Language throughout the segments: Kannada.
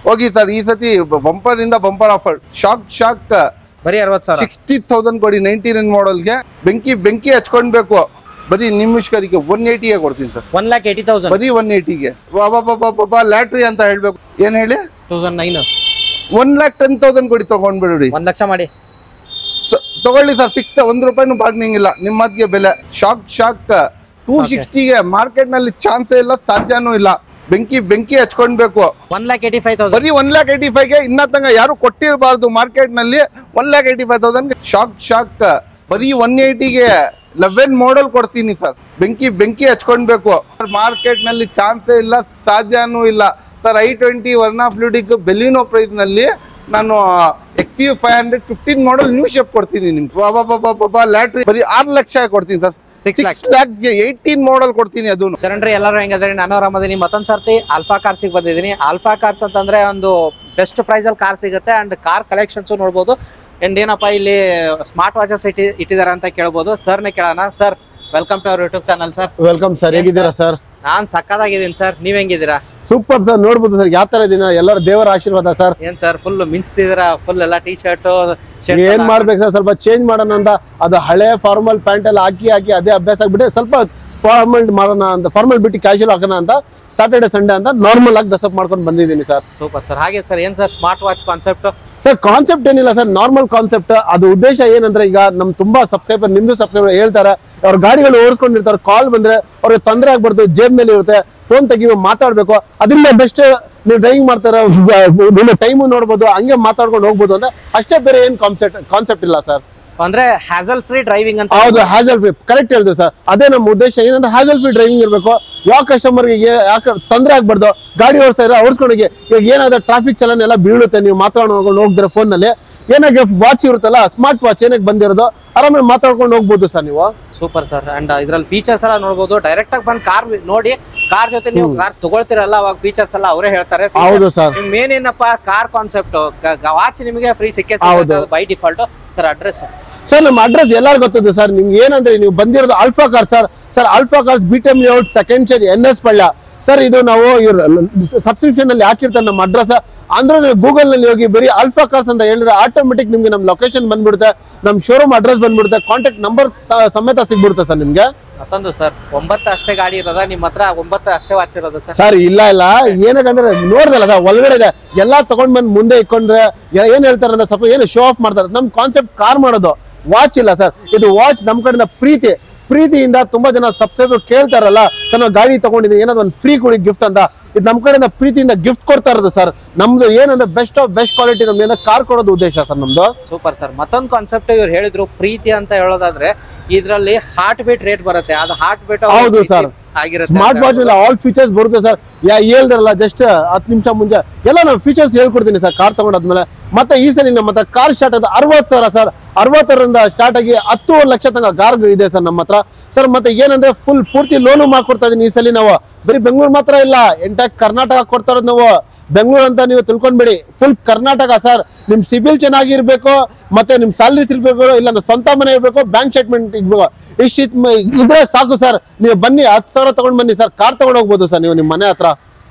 ಹೋಗಿ ಸರ್ ಈ ಸತಿ ಬಂಪರ್ ಇಂದ ಬಂಪರ್ ಆಫರ್ ಶಾಕ್ ಬರೀ 60,000 ಕೊಡಿ 99 ಮಾಡೆಲ್ಗೆ ಬೆಂಕಿ ಹಚ್ಕೊಳ್ಬೇಕು ಬರೀ ನಿಮಿಷ್ಕರಿಗೆ 180 ಕೊಡ್ತೀನಿ ಸರ್ 1,80,000 ಬರೀ 180ಗೆ ಲ್ಯಾಟ್ರಿ ಅಂತ ಹೇಳ್ಬೇಕು ಏನ್ ಹೇಳಿ 2009 1,10,000 ಕೊಡಿ ತಗೊಂಡ್ಬಿಡಿ 1 ಲಕ್ಷ ಮಾಡಿ ತಗೊಳ್ಳಿ ಸರ್ ಫಿಕ್ಸ್ ₹1 ಬಾರ್ಗನಿಂಗ್ ಇಲ್ಲ ನಿಮ್ಮ ಮಾತಿಗೆ ಬೆಲೆ ಶಾಕ್ 260ಗೆ ಮಾರ್ಕೆಟ್ ನಲ್ಲಿ ಚಾನ್ಸೇ ಇಲ್ಲ ಸಾಧ್ಯನೂ ಇಲ್ಲ ಬೆಂಕಿ ಹಚ್ಕೊಳ್ಬೇಕು 1,85,000 ಬರೀ 1,85ಗೆ ಇನ್ನ ತನಕ ಯಾರು ಕೊಟ್ಟಿರಬಾರ್ದು ಮಾರ್ಕೆಟ್ ನಲ್ಲಿ 1,85,000 ಶಾಕ್ ಬರೀ 180ಗೆ 11 ಮಾಡೆಲ್ ಕೊಡ್ತೀನಿ ಸರ್ ಬೆಂಕಿ ಹಚ್ಕೊಳ್ಬೇಕು ಮಾರ್ಕೆಟ್ ನಲ್ಲಿ ಚಾನ್ಸೇ ಇಲ್ಲ ಸಾಧ್ಯನೂ ಇಲ್ಲ sir i20 Verna fluidic Baleno price ನಲ್ಲಿ ನಾನು XU 500 15 ಮಾಡೆಲ್ ನ್ಯೂ ಶೇಪ್ ಕೊಡ್ತೀನಿ ನಿಮ್ಗೆ ಲ್ಯಾಟ್ರಿ ಬರೀ 6 ಲಕ್ಷ ಕೊಡ್ತೀನಿ ಸರ್ 6 lakhsಗೆ 18 ಮಾಡೆಲ್ ಕೊಡ್ತೀನಿ ಅದು ಸರ್ ಎಲ್ಲರೂ ಹೆಂಗದ್ರಿ ನಾನು ಆರಾಮದೀನಿ ಮತ್ತೊಂದ್ ಸರ್ತಿ ಆಲ್ಫಾ ಕಾರ್ಸಿಗೆ ಬಂದಿದ್ದೀನಿ ಆಲ್ಫಾ ಕಾರ್ಸ್ ಅಂತಂದ್ರೆ ಒಂದು ಬೆಸ್ಟ್ ಪ್ರೈಸ್ ಅಲ್ಲಿ ಕಾರ್ ಸಿಗುತ್ತೆ ಅಂಡ್ ಕಾರ್ ಕಲೆಕ್ಷನ್ಸ್ ನೋಡ್ಬೋದು ಅಂಡ್ ಏನಪ್ಪಾ ಇಲ್ಲಿ ಸ್ಮಾರ್ಟ್ ವಾಚಸ್ ಇಟ್ಟಿದ್ದಾರೆ ಅಂತ ಕೇಳ್ಬೋದು ಸರ್ನೇ ಕೇಳೋಣ sir welcome to our YouTube channel sir welcome sir ಹೇಗಿದ್ದೀರಾ ಸರ್ ನಾನ್ ಸಕ್ಕದಾಗಿದ್ದೀನಿ ಸರ್ ನೀವ್ ಹೆಂಗಿದ್ದೀರಾ ಸೂಪರ್ ಸರ್ ನೋಡ್ಬೋದು ಸರ್ ಯಾವ ತರ ಇದೀನ ಎಲ್ಲರ ದೇವರ ಆಶೀರ್ವಾದ ಸರ್ ಏನ್ ಸರ್ ಫುಲ್ ಮಿನ್ಸ್ತಿದ್ದೀರಾ ಫುಲ್ ಎಲ್ಲ ಟೀ ಶರ್ಟ್ ಏನ್ ಮಾಡ್ಬೇಕು ಸರ್ ಸ್ವಲ್ಪ ಚೇಂಜ್ ಮಾಡೋಣ ಅಂತ ಅದು ಹಳೆ ಫಾರ್ಮಲ್ ಪ್ಯಾಂಟ್ ಎಲ್ಲ ಹಾಕಿ ಅದೇ ಅಭ್ಯಾಸ ಆಗ್ಬಿಟ್ಟು ಸ್ವಲ್ಪ ಫಾರ್ಮಲ್ ಮಾಡೋಣ ಅಂತ ಫಾರ್ಮಲ್ ಬಿಟ್ಟು ಕ್ಯಾಶುವಲ್ ಹಾಕೋಣ ಅಂತ ಸಾಟರ್ಡೆ ಸಂಡೇ ಅಂತ ನಾರ್ಮಲ್ ಆಗಿ ಡ್ರೆಸ್ ಅಪ್ ಮಾಡ್ಕೊಂಡು ಬಂದಿದ್ದೀನಿ ಸರ್ ಸೂಪರ್ ಸರ್ ಹಾಗೆ ಸರ್ ಏನ್ sir smart watch concept sir concept ಏನಿಲ್ಲ ಸರ್ ನಾರ್ಮಲ್ ಕಾನ್ಸೆಪ್ಟ್ ಅದು ಉದ್ದೇಶ ಏನಂದ್ರೆ ಈಗ ನಮ್ ತುಂಬಾ ಸಬ್ಸ್ಕ್ರೈಬರ್ ನಿಮ್ದು ಸಬ್ಸ್ಕ್ರೈಬರ್ ಹೇಳ್ತಾರೆ ಅವ್ರ ಗಾಡಿಗಳು ಓಡಿಸ್ಕೊಂಡಿರ್ತಾರೆ ಕಾಲ್ ಬಂದ್ರೆ ಅವ್ರಿಗೆ ತೊಂದರೆ ಆಗ್ಬಾರ್ದು ಜೇಬ್ ಮೇಲೆ ಇರುತ್ತೆ ಫೋನ್ ತೆಗಿ ಮಾತಾಡ್ಬೇಕು ಅದರಿಂದ ಬೆಸ್ಟ್ ನೀವು ಡ್ರೈವಿಂಗ್ ಮಾಡ್ತಾರ ನಿಮ್ಮ ಟೈಮು ನೋಡ್ಬೋದು ಹಂಗೆ ಮಾತಾಡ್ಕೊಂಡು ಹೋಗ್ಬೋದು ಅಂದ್ರೆ ಅಷ್ಟೇ ಬೇರೆ ಏನ್ ಕಾನ್ಸೆಪ್ಟ್ ಇಲ್ಲ ಸರ್ ಅಂದ್ರೆ ಹ್ಯಾಸಲ್ ಫ್ರೀ ಡ್ರೈವಿಂಗ್ ಅಂತ ಹೌದು ಹ್ಯಾಸಲ್ ಫ್ರೀ ಕರೆಕ್ಟ್ ಹೇಳಿದ್ರು ಸರ್ ಅದೇ ನಮ್ಮ ಉದ್ದೇಶ ಏನಂದ್ರೆ ಹ್ಯಾಸಲ್ ಫ್ರೀ ಡ್ರೈವಿಂಗ್ ಇರಬೇಕು ಯಾವ ಕಸ್ಟಮರ್ಗೆ ಯಾಕೆ ತೊಂದರೆ ಆಗ್ಬಾರ್ದು ಗಾಡಿ ಓಡಿಸ್ತಾ ಇದ್ರೆ ಓಡಿಸ್ಕೊಂಡೋಗಿ ಈಗ ಏನಾದ್ರೆ ಟ್ರಾಫಿಕ್ ಚಲನೆ ಎಲ್ಲ ಬೀಳುತ್ತೆ ನೀವು ಮಾತಾಡ್ಕೊಂಡು ಹೋಗಿದ್ರೆ ಫೋನ್ ನಲ್ಲಿ ಏನಾಗಿ ವಾಚ್ ಇರುತ್ತಲ್ಲ ಸ್ಮಾರ್ಟ್ ವಾಚ್ ಏನಕ್ಕೆ ಬಂದಿರೋದು ಆರಾಮಾಗಿ ಮಾತಾಡ್ಕೊಂಡು ಹೋಗ್ಬೋದು ಸರ್ ನೀವು ಸೂಪರ್ ಸರ್ ಅಂಡ್ ಇದ್ರಲ್ಲಿ ಫೀಚರ್ಸ್ ಎಲ್ಲ ನೋಡ್ಬೋದು ಡೈರೆಕ್ಟ್ ಆಗಿ ಬಂದು ಕಾರ್ ನೋಡಿ ಕಾರ್ ಜೊತೆ ನೀವು ಕಾರ್ ತಗೊಳ್ತಿರಲ್ಲ ಅವಾಗ ಫೀಚರ್ಸ್ ಎಲ್ಲ ಅವರೇ ಹೇಳ್ತಾರೆ ಹೌದು ಸರ್ ಮೇನ್ ಏನಪ್ಪಾ ಕಾರ್ ಕಾನ್ಸೆಪ್ಟ್ ವಾಚ್ ನಿಮಗೆ ಫ್ರೀ ಸಿಕ್ಕೇ by default sir address sir ನಮ್ಮ ಅಡ್ರೆಸ್ ಎಲ್ಲಾರು ಗೊತ್ತಿದೆ ಸರ್ ನಿಮ್ಗೆ ಏನಂದ್ರೆ ನೀವು ಬಂದಿರೋದು Alpha car sir Alpha cars BTM layout second stage NS ಪಳ್ಳ ಸರ್ ಇದು ನಾವು ಇವ್ರ ಸಬ್ಸ್ಕ್ರಿಪ್ಷನ್ ಅಲ್ಲಿ ಹಾಕಿರ್ತಾರೆ ನಮ್ಮ ಅಡ್ರೆಸ್ ಅಂದ್ರೆ ನೀವು ಗೂಗಲ್ ನಲ್ಲಿ ಹೋಗಿ ಬರೀ ಆಲ್ಫಾ ಕಾರ್ಸ್ ಅಂತ ಹೇಳಿದ್ರೆ ಆಟೋಮೆಟಿಕ್ ನಿಮ್ಗೆ ನಮ್ಮ ಲೊಕೇಶನ್ ಬಂದ್ಬಿಡುತ್ತೆ ನಮ್ಮ ಶೋರೂಮ್ ಅಡ್ರೆಸ್ ಬಂದ್ಬಿಡುತ್ತೆ ಕಾಂಟ್ಯಾಕ್ಟ್ ನಂಬರ್ ಸಮೇತ ಸಿಗ್ಬಿಡುತ್ತೆ ಸರ್ ನಿಮ್ಗೆ ಮತ್ತೊಂದು ಸರ್ 9 ಅಷ್ಟೇ ಗಾಡಿ ಇರೋದ ನಿಮ್ಮ ಹತ್ರ 9 ಅಷ್ಟೇ ವಾಚ್ ಇರೋದು ಸರ್ ಇಲ್ಲ ಏನಕ್ಕಂದ್ರೆ ನೋಡ್ದಲ್ಲ ಸರ್ ಒಳಗಡೆ ಇದೆ ಎಲ್ಲಾ ತಗೊಂಡ್ ಬಂದ್ ಮುಂದೆ ಇಟ್ಕೊಂಡ್ರೆ ಏನ್ ಹೇಳ್ತಾರೆ ಅಂದ್ರೆ ಸ್ವಲ್ಪ ಏನು ಶೋ ಆಫ್ ಮಾಡ್ತಾರೆ ನಮ್ ಕಾನ್ಸೆಪ್ಟ್ ಕಾರ್ ಮಾಡೋದು ವಾಚ್ ಇಲ್ಲ ಸರ್ ಇದು ವಾಚ್ ನಮ್ ಕಡೆಯಿಂದ ಪ್ರೀತಿಯಿಂದ ತುಂಬಾ ಜನ ಸಬ್ಸ್ಕ್ರೈಬರ್ ಕೇಳ್ತಾರಲ್ಲ ಸರ್ ನಾವು ಗಾಡಿ ತಗೊಂಡಿದ್ದೀವಿ ಏನಾದ್ರು ಒಂದು ಫ್ರೀ ಕೊಡಿ ಗಿಫ್ಟ್ ಅಂತ ಇದು ನಮ್ ಕಡೆಯಿಂದ ಪ್ರೀತಿಯಿಂದ ಗಿಫ್ಟ್ ಕೊಡ್ತಾ ಇರೋದು ಸರ್ ನಮ್ದು ಏನಂದ್ರೆ ಬೆಸ್ಟ್ ಆಫ್ ಬೆಸ್ಟ್ ಕ್ವಾಲಿಟಿ ನಮ್ಗೆ ಕಾರ್ ಕೊಡೋದು ಉದ್ದೇಶ ಸರ್ ನಮ್ದು ಸೂಪರ್ ಸರ್ ಮತ್ತೊಂದು ಕಾನ್ಸೆಪ್ಟ್ ಇವ್ರು ಹೇಳಿದ್ರು ಪ್ರೀತಿ ಅಂತ ಹೇಳೋದಾದ್ರೆ ಇದ್ರಲ್ಲಿ ಹಾರ್ಟ್ ಬೀಟ್ ರೇಟ್ ಬರುತ್ತೆ ಅದು ಹಾರ್ಟ್ ಬೀಟ್ ಹೌದು sir smart watch all features ಬರುತ್ತೆ ಸರ್ ಹೇಳ್ದಾರಲ್ಲ ಜಸ್ಟ್ 10 ನಿಮಿಷ ಮುಂಚೆ ಎಲ್ಲ ನಾವು ಫೀಚರ್ಸ್ ಹೇಳ್ಕೊಡ್ತೀನಿ ಸರ್ ಕಾರ್ ತಗೊಂಡಾದ್ಮೇಲೆ ಮತ್ತೆ ಈ ಸಲ ನಮ್ಮ ಹತ್ರ ಕಾರ್ ಸ್ಟಾರ್ಟ್ ಆದ 60,000 ಸರ್ 60,000ರಿಂದ ಸ್ಟಾರ್ಟ್ ಆಗಿ 10 ಲಕ್ಷ ತನಕ ಕಾರ್ ಇದೆ ಸರ್ ನಮ್ಮ ಹತ್ರ ಸರ್ ಮತ್ತೆ ಏನಂದ್ರೆ ಫುಲ್ ಪೂರ್ತಿ ಲೋನು ಮಾಡ್ಕೊಡ್ತಾ ಇದೀನಿ ಈ ಸಲ ನಾವು ಬರೀ ಬೆಂಗಳೂರು ಮಾತ್ರ ಇಲ್ಲ ಎಂಟೈರ್ ಕರ್ನಾಟಕ ಕೊಡ್ತಾ ಇರೋದು ನಾವು ಬೆಂಗಳೂರು ಅಂತ ನೀವು ತಿಳ್ಕೊಂಡ್ಬಿಡಿ ಫುಲ್ ಕರ್ನಾಟಕ ಸರ್ ನಿಮ್ ಸಿಬಿಲ್ ಚೆನ್ನಾಗಿರ್ಬೇಕು ಮತ್ತೆ ನಿಮ್ ಸ್ಯಾಲರಿ ಸಿಗ್ಬೇಕು ಇಲ್ಲ ಸ್ವಂತ ಮನೆ ಇರ್ಬೇಕು ಬ್ಯಾಂಕ್ ಸ್ಟೇಟ್ಮೆಂಟ್ ಇರ್ಬೇಕು ಇಷ್ಟ ಇದ್ರೆ ಸಾಕು ಸರ್ ನೀವು ಬನ್ನಿ 10,000 ತಗೊಂಡ್ ಬನ್ನಿ ಸರ್ ಕಾರ್ ತಗೊಂಡ್ ಹೋಗ್ಬೋದು ಸರ್ ನೀವು ನಿಮ್ ಮನೆ ಹತ್ರ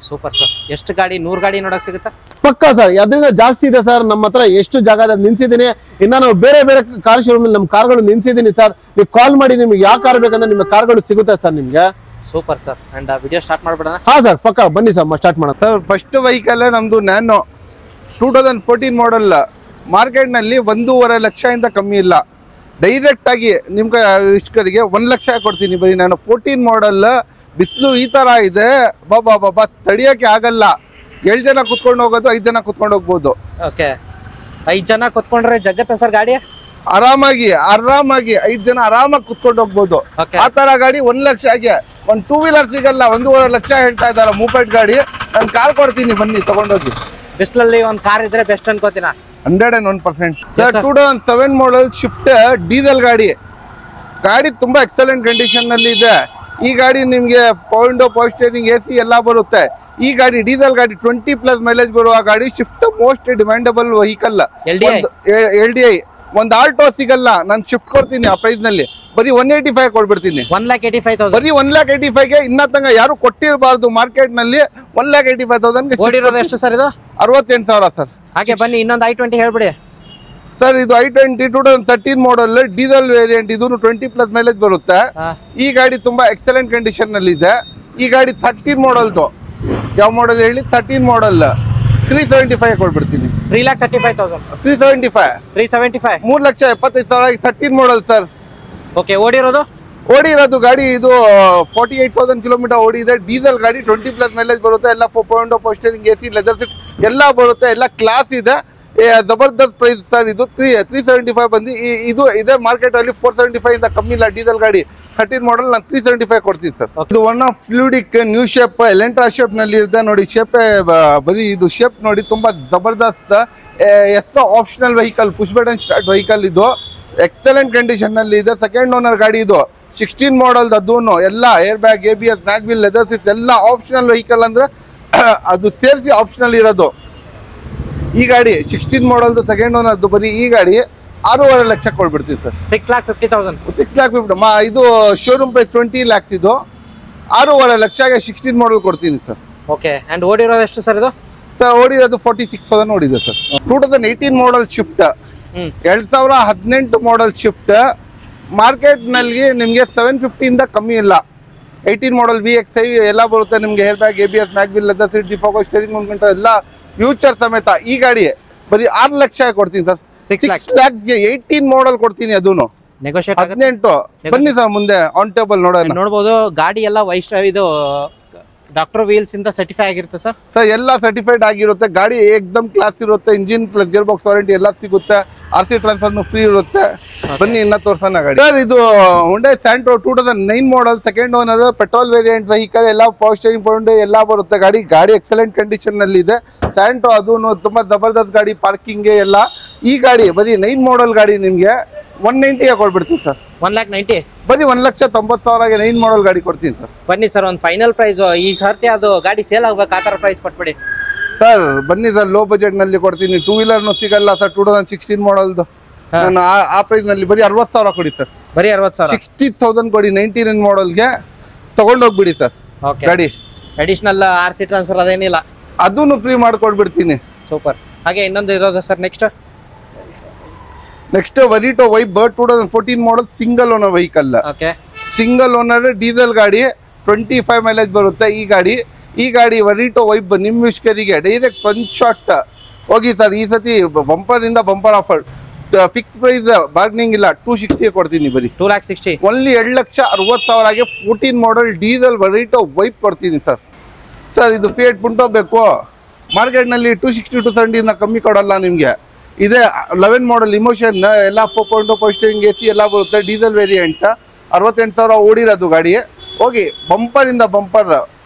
ಸೂಪರ್ ಸರ್ ಎಷ್ಟು ಗಾಡಿ 100 ಗಾಡಿ ನೋಡಕ್ ಸಿಗುತ್ತಾ ಪಕ್ಕಾ ಸರ್ ಅದರಿಂದ ಜಾಸ್ತಿ ಇದೆ ಸರ್ ನಮ್ಮ ಹತ್ರ ಎಷ್ಟು ಜಾಗ ನಿಲ್ಸಿದೀನಿ ಇನ್ನ ನಾವು ಬೇರೆ ಕಾರ್ ಶೋರೂಮ್ ನಮ್ಮ ಕಾರ್ಗಳು ನಿಲ್ಸಿದೀನಿ ಸರ್ ನೀವು ಕಾಲ್ ಮಾಡಿ ನಿಮ್ಗೆ ಯಾವ ಕಾರ್ ಬೇಕಂದ್ರೆ ನಿಮ್ಮ ಕಾರ್ಗಳು ಸಿಗುತ್ತೆ ಸರ್ ನಿಮ್ಗೆ super sir and video start ಮಾಡ್ಬಿಡೋಣ ಹಾ ಸರ್ ಪಕ್ಕ ಬನ್ನಿ ಸರ್ ಸ್ಟಾರ್ಟ್ ಮಾಡೋಣ ಸರ್ ಫಸ್ಟ್ ವೆಹಿಕಲ್ ನಮ್ದು ನ್ಯಾನೋ 2014 ಮಾಡೆಲ್ ಮಾರ್ಕೆಟ್ ನಲ್ಲಿ 1.5 ಲಕ್ಷದಿಂದ ಕಮ್ಮಿ ಇಲ್ಲ ಡೈರೆಕ್ಟ್ ಆಗಿ ನಿಮ್ಗೆ ಇಷ್ಟರಿಗೆ 1 ಲಕ್ಷ ಕೊಡ್ತೀನಿ ಬರೀ ನಾನು 14 ಮಾಡೆಲ್ ಬಿಸಿಲು ಈ ತರ ಇದೆ ಬಾಬಾ ತಡಿಯಕ್ಕೆ ಆಗಲ್ಲ 7 ಜನ ಕುತ್ಕೊಂಡು ಹೋಗೋದು 5 ಜನ ಕುತ್ಕೊಂಡು ಹೋಗ್ಬೋದು ಓಕೆ 5 ಜನ ಕುತ್ಕೊಂಡ್ರೆ ಜಗತ್ತ ಸರ್ ಗಾಡಿ ಆರಾಮಾಗಿ 5 ಜನ ಆರಾಮಾಗಿ ಕುತ್ಕೊಂಡು ಹೋಗ್ಬೋದು ಆ ತರ ಗಾಡಿ 1 ಲಕ್ಷ ಆಗಿ ಒಂದು 2 ವೀಲರ್ ಸಿಗಲ್ಲ 1.5 ಲಕ್ಷ ಹೇಳ್ತಾ ಇದಾರೆ ಮೂಪೆಟ್ ಗಾಡಿ ನಾನು ಕಾರ್ ಕೊಡ್ತೀನಿ ಬನ್ನಿ ತಗೊಂಡೋಗಿ ಬಿಸ್ಲಲ್ಲಿ ಒಂದು ಕಾರ್ ಇದ್ರೆ ಬೆಸ್ಟ್ ಅನ್ಕೋತೀನ 101% ಸರ್ 2007 ಮಾಡೆಲ್ ಶಿಫ್ಟ್ ಡೀಸೆಲ್ ಗಾಡಿ ತುಂಬಾ ಎಕ್ಸಲೆಂಟ್ ಕಂಡೀಷನ್ ನಲ್ಲಿ ಇದೆ ಈ ಗಾಡಿ ನಿಮ್ಗೆ ಪವರ್ ಸ್ಟೇರಿಂಗ್ AC ಎಲ್ಲ ಬರುತ್ತೆ ಈ ಗಾಡಿ ಡೀಸೆಲ್ ಗಾಡಿ 20+ ಮೈಲೇಜ್ ಬರುವ ಗಾಡಿ shift most demandable vehicle LDI ಒಂದು ಆಲ್ಟೋ ಸಿಗಲ್ಲ ನಾನು ಶಿಫ್ಟ್ ಕೊಡ್ತೀನಿ ಆ ಪ್ರೈಸ್ ನಲ್ಲಿ ಬರೀ 185 ಕೊಡ್ಬಿಡ್ತೀನಿ 1,85,000 ಬರೀ 1,85ಗೆ ಇನ್ನ ತನಕ ಯಾರು ಕೊಟ್ಟಿರಬಾರ್ದು ಮಾರ್ಕೆಟ್ ನಲ್ಲಿ 1,85,000 ಓಡಿರೋದು ಎಷ್ಟು ಸರ್ ಇದು 68,000 ಸರ್. ಹಾಗೆ ಬನ್ನಿ ಇನ್ನೊಂದು i20 ಹೇಳ್ಬಿಡಿ ಸರ್. ಇದು i20 2013 ಮಾಡಲ್ ಡೀಸೆಲ್ ವೇರಿಯಂಟ್. ಇದು 20+ ಮೈಲೇಜ್ ಬರುತ್ತೆ. ಈ ಗಾಡಿ ತುಂಬಾ ಎಕ್ಸಲೆಂಟ್ ಕಂಡೀಷನ್ ನಲ್ಲಿ ಇದೆ. ಈ ಗಾಡಿ 13 ಮಾಡಲ್ದು. ಯಾವ ಮಾಡಲ್ ಹೇಳಿ? 13 ಮಾಡಲ್ 375 ಕೊಡ್ಬಿಡ್ತೀನಿ. 3,35,000. 375. 3,75,000 13 ಮಾಡಲ್ ಸರ್. ಓಕೆ, ಓಡಿರೋದು ಗಾಡಿ ಇದು 48,000 ಕಿಲೋಮೀಟರ್ ಓಡಿದೆ. ಡೀಸೆಲ್ ಗಾಡಿ 20+ ಮೈಲೇಜ್ ಬರುತ್ತೆ. ಎಲ್ಲ 4.0 ಪೋಸ್ಟರಿಂಗ್, AC, ಲೆದರ್ ಸೀಟ್ ಎಲ್ಲ ಬರುತ್ತೆ. ಎಲ್ಲ ಕ್ಲಾಸ್ ಇದೆ. ಜಬರ್ದಸ್ತ್ ಪ್ರೈಸ್ ಸರ್. ಇದು 375 ಬಂದು ಇದು ಇದೆ ಮಾರ್ಕೆಟ್ ಅಲ್ಲಿ 475 ಇಂದ ಕಮ್ಮಿ ಇಲ್ಲ. ಡೀಸೆಲ್ ಗಾಡಿ 13 ಮಾಡಲ್ ನಾನು 375 ಕೊಡ್ತೀನಿ ಸರ್. ಇದು one of fluidic new shape Elantra shape ನಲ್ಲಿ ಇರುತ್ತೆ ನೋಡಿ. ಶೇಪ್ ಬರೀ ಇದು ಶೇಪ್ ನೋಡಿ ತುಂಬಾ ಜಬರ್ದಸ್ತ್. Optional vehicle, push button start vehicle. ಇದು ಎಕ್ಸಲೆಂಟ್ ಕಂಡೀಷನ್ ನಲ್ಲಿ ಇದೆ. ಸೆಕೆಂಡ್ ಓನರ್ ಗಾಡಿ ಇದು 16 ಮಾಡಲ್. ಅದೂನು ಎಲ್ಲ air bag, ABS, mag wheel, leather seats ಎಲ್ಲ ಆಪ್ಷನಲ್ ವೆಹಿಕಲ್ ಅಂದ್ರೆ ಅದು ಸೇರಿಸಿ ಆಪ್ಷನಲ್ ಇರೋದು. ಈ ಗಾಡಿ 16 ಮಾಡಲ್ದು ಸೆಕೆಂಡ್ ಓನರ್ದು. ಬರೀ ಈ ಗಾಡಿ 6.5 ಲಕ್ಷ ಕೊಡ್ಬಿಡ್ತೀವಿ ಸರ್. 6,50,000. 6,50,000 ಇದು ಶೋರೂಮ್ ಪ್ರೈಸ್ 20 lakhs. ಇದು 6.5 ಲಕ್ಷಗೆ 16 ಮಾಡಲ್ ಕೊಡ್ತೀನಿ ಸರ್. ಓಕೆ, ಅಂಡ್ ಓಡಿರೋದು ಎಷ್ಟು ಸರ್ ಇದು? ಸರ್ ಓಡಿರೋದು 46,000 ಓಡಿದೆ ಸರ್. 2018 ಮಾಡಲ್ ಶಿಫ್ಟ್, 2018 ಮಾಡಲ್ ಶಿಫ್ಟ್. ಮಾರ್ಕೆಟ್ ನಲ್ಲಿ ನಿಮ್ಗೆ 750 ಇಂದ ಕಮ್ಮಿ ಇಲ್ಲ. 18 ಮಾಡಲ್ VXi ಎಲ್ಲ ಬರುತ್ತೆ ನಿಮ್ಗೆ. Air bag, ABS, mag wheel, leather seat, defogger, steering ಉಂಟು ಎಲ್ಲ ಫ್ಯೂಚರ್ ಸಮೇತ. ಈ ಗಾಡಿ ಬರೀ 6 ಲಕ್ಷ ಕೊಡ್ತೀನಿ ಸರ್. 6 lakhsಗೆ 18 ಮಾಡಲ್ ಕೊಡ್ತೀನಿ. ಅದೂನು ನೆಗೋಷಿಯೇಟ್ 18. ಬನ್ನಿ ಸರ್ ಮುಂದೆ ಆನ್ ಟೇಬಲ್ ನೋಡೋಣ. ನೋಡಬಹುದು ಗಾಡಿ ಎಲ್ಲ ವೈಷ್ಣವ್ ಇದು ಡಾಕ್ಟರ್ ವೀಲ್ಸ್ ಇಂದ ಸರ್ಟಿಫೈ ಆಗಿರುತ್ತೆ ಸರ್. ಸರ್ ಎಲ್ಲ ಸರ್ಟಿಫೈಡ್ ಆಗಿರುತ್ತೆ. ಗಾಡಿ ಏಕ್ದಮ್ ಕ್ಲಾಸ್ ಇರುತ್ತೆ. Engine plus gear box warranty ಎಲ್ಲ ಸಿಗುತ್ತೆ. RC ಟ್ರಾನ್ಸ್ಫರ್ ಫ್ರೀ ಇರುತ್ತೆ. ಬನ್ನಿ ಇನ್ನ ತೋರ್ಸೋಣ ಗಾಡಿ. ಸರ್ ಇದು Hyundai Santro 2009 model second owner petrol variant vehicle. ಎಲ್ಲ ಪವರ್ ಸ್ಟೇರಿಂಗ್ ಪೌಂಡ್ ಎಲ್ಲ ಬರುತ್ತೆ. ಗಾಡಿ ಎಕ್ಸಲೆಂಟ್ ಕಂಡೀಷನ್ ನಲ್ಲಿ ಇದೆ. ಸ್ಯಾಂಟ್ರೋ ಅದೂನು ತುಂಬಾ ಜಬರ್ದಸ್ತ್ ಗಾಡಿ. ಪಾರ್ಕಿಂಗ್ ಎಲ್ಲ. ಈ ಗಾಡಿ ಬರೀ 9 ಮಾಡಲ್ ಗಾಡಿ ನಿಮ್ಗೆ 190 ಕೊಡ್ಬಿಡ್ತೀನಿ ಸರ್. 1,90,000 ಬರೀ 1,90,000ಗೆ 9 ಮಾಡಲ್ ಗಾಡಿ ಕೊಡ್ತೀನಿ ಸರ್. ಬನ್ನಿ ಸರ್ ಒಂದು ಫೈನಲ್ ಪ್ರೈಸ್. ಈ ಸರ್ತಿ ಅದು ಗಾಡಿ ಸೇಲ್ ಆಗ್ಬೇಕು ಆ ತರ ಪ್ರೈಸ್ ಕೊಟ್ಬಿಡಿ ಸರ್. ಬನ್ನಿ ಸರ್, ಲೋ ಬಜೆಟ್ ನಲ್ಲಿ ಕೊಡ್ತೀನಿ. 2 ವೀಲರ್ನು ಸಿಗಲ್ಲ ಸರ್. 2016 ಮಾಡಲ್ದು ನಾನು ಆ ಪ್ರೈಸ್ ನಲ್ಲಿ ಬರೀ 60,000 ಕೊಡಿ ಸರ್. ಬರೀ 60,000. 60,000 ಕೊಡಿ. 19 ಮಾಡಲ್ಗೆ ತಗೊಂಡೋಗ್ಬಿಡಿ ಸರ್ ಗಾಡಿ. ಅಡಿಷನಲ್ RC ಟ್ರಾನ್ಸ್ಫರ್ ಅದೇನಿಲ್ಲ, ಅದನ್ನು ಫ್ರೀ ಮಾಡ್ಕೊಡ್ಬಿಡ್ತೀನಿ. ಸೂಪರ್. ಹಾಗೆ ಇನ್ನೊಂದು ಇರೋದು sir next Verito Vibe 2014 model single owner vehicle. Single owner diesel ಗಾಡಿ 25 ಮೈಲೇಜ್ ಬರುತ್ತೆ. ಈ ಗಾಡಿ ವರಿಟೋ ವೈಬ್ ನಿಮ್ ವಿಷ್ಕರಿಗೆ ಡೈರೆಕ್ಟ್ 1 ಶಾಟ್ ಹೋಗಿ ಸರ್. ಈ ಸತಿ ಬಂಪರ್ ಇಂದ bumper offer. Fix price bargaining ಇಲ್ಲ. 260 ಕೊಡ್ತೀನಿ. ಬರೀ 2,60,000 ಓನ್ಲಿ 2,60,000ಗೆ 14 ಮಾಡಲ್ ಡೀಸೆಲ್ ವರಿಟೋ ವೈಬ್ ಕೊಡ್ತೀನಿ ಸರ್. ಸರ್ ಇದು ಫಿಯಟ್ ಪುಂಟೋ ಬೇಕು. ಮಾರ್ಕೆಟ್ ನಲ್ಲಿ 260 270 ಇಂದ ಕಮ್ಮಿ ಕೊಡಲ್ಲ ನಿಮ್ಗೆ. ಇದೆ 11 ಮಾಡಲ್ ಇಮೋಷನ್ ಎಲ್ಲ 4.0 ಪವರ್ ಸ್ಟೇರಿಂಗ್, AC ಎಲ್ಲ ಬರುತ್ತೆ. ಡೀಸೆಲ್ ವೇರಿಯಂಟ್ 68,000 ಓಡಿರೋದು ಗಾಡಿ. ಹೋಗಿ ಬಂಪರ್ ಇಂದ ಬಂಪರ್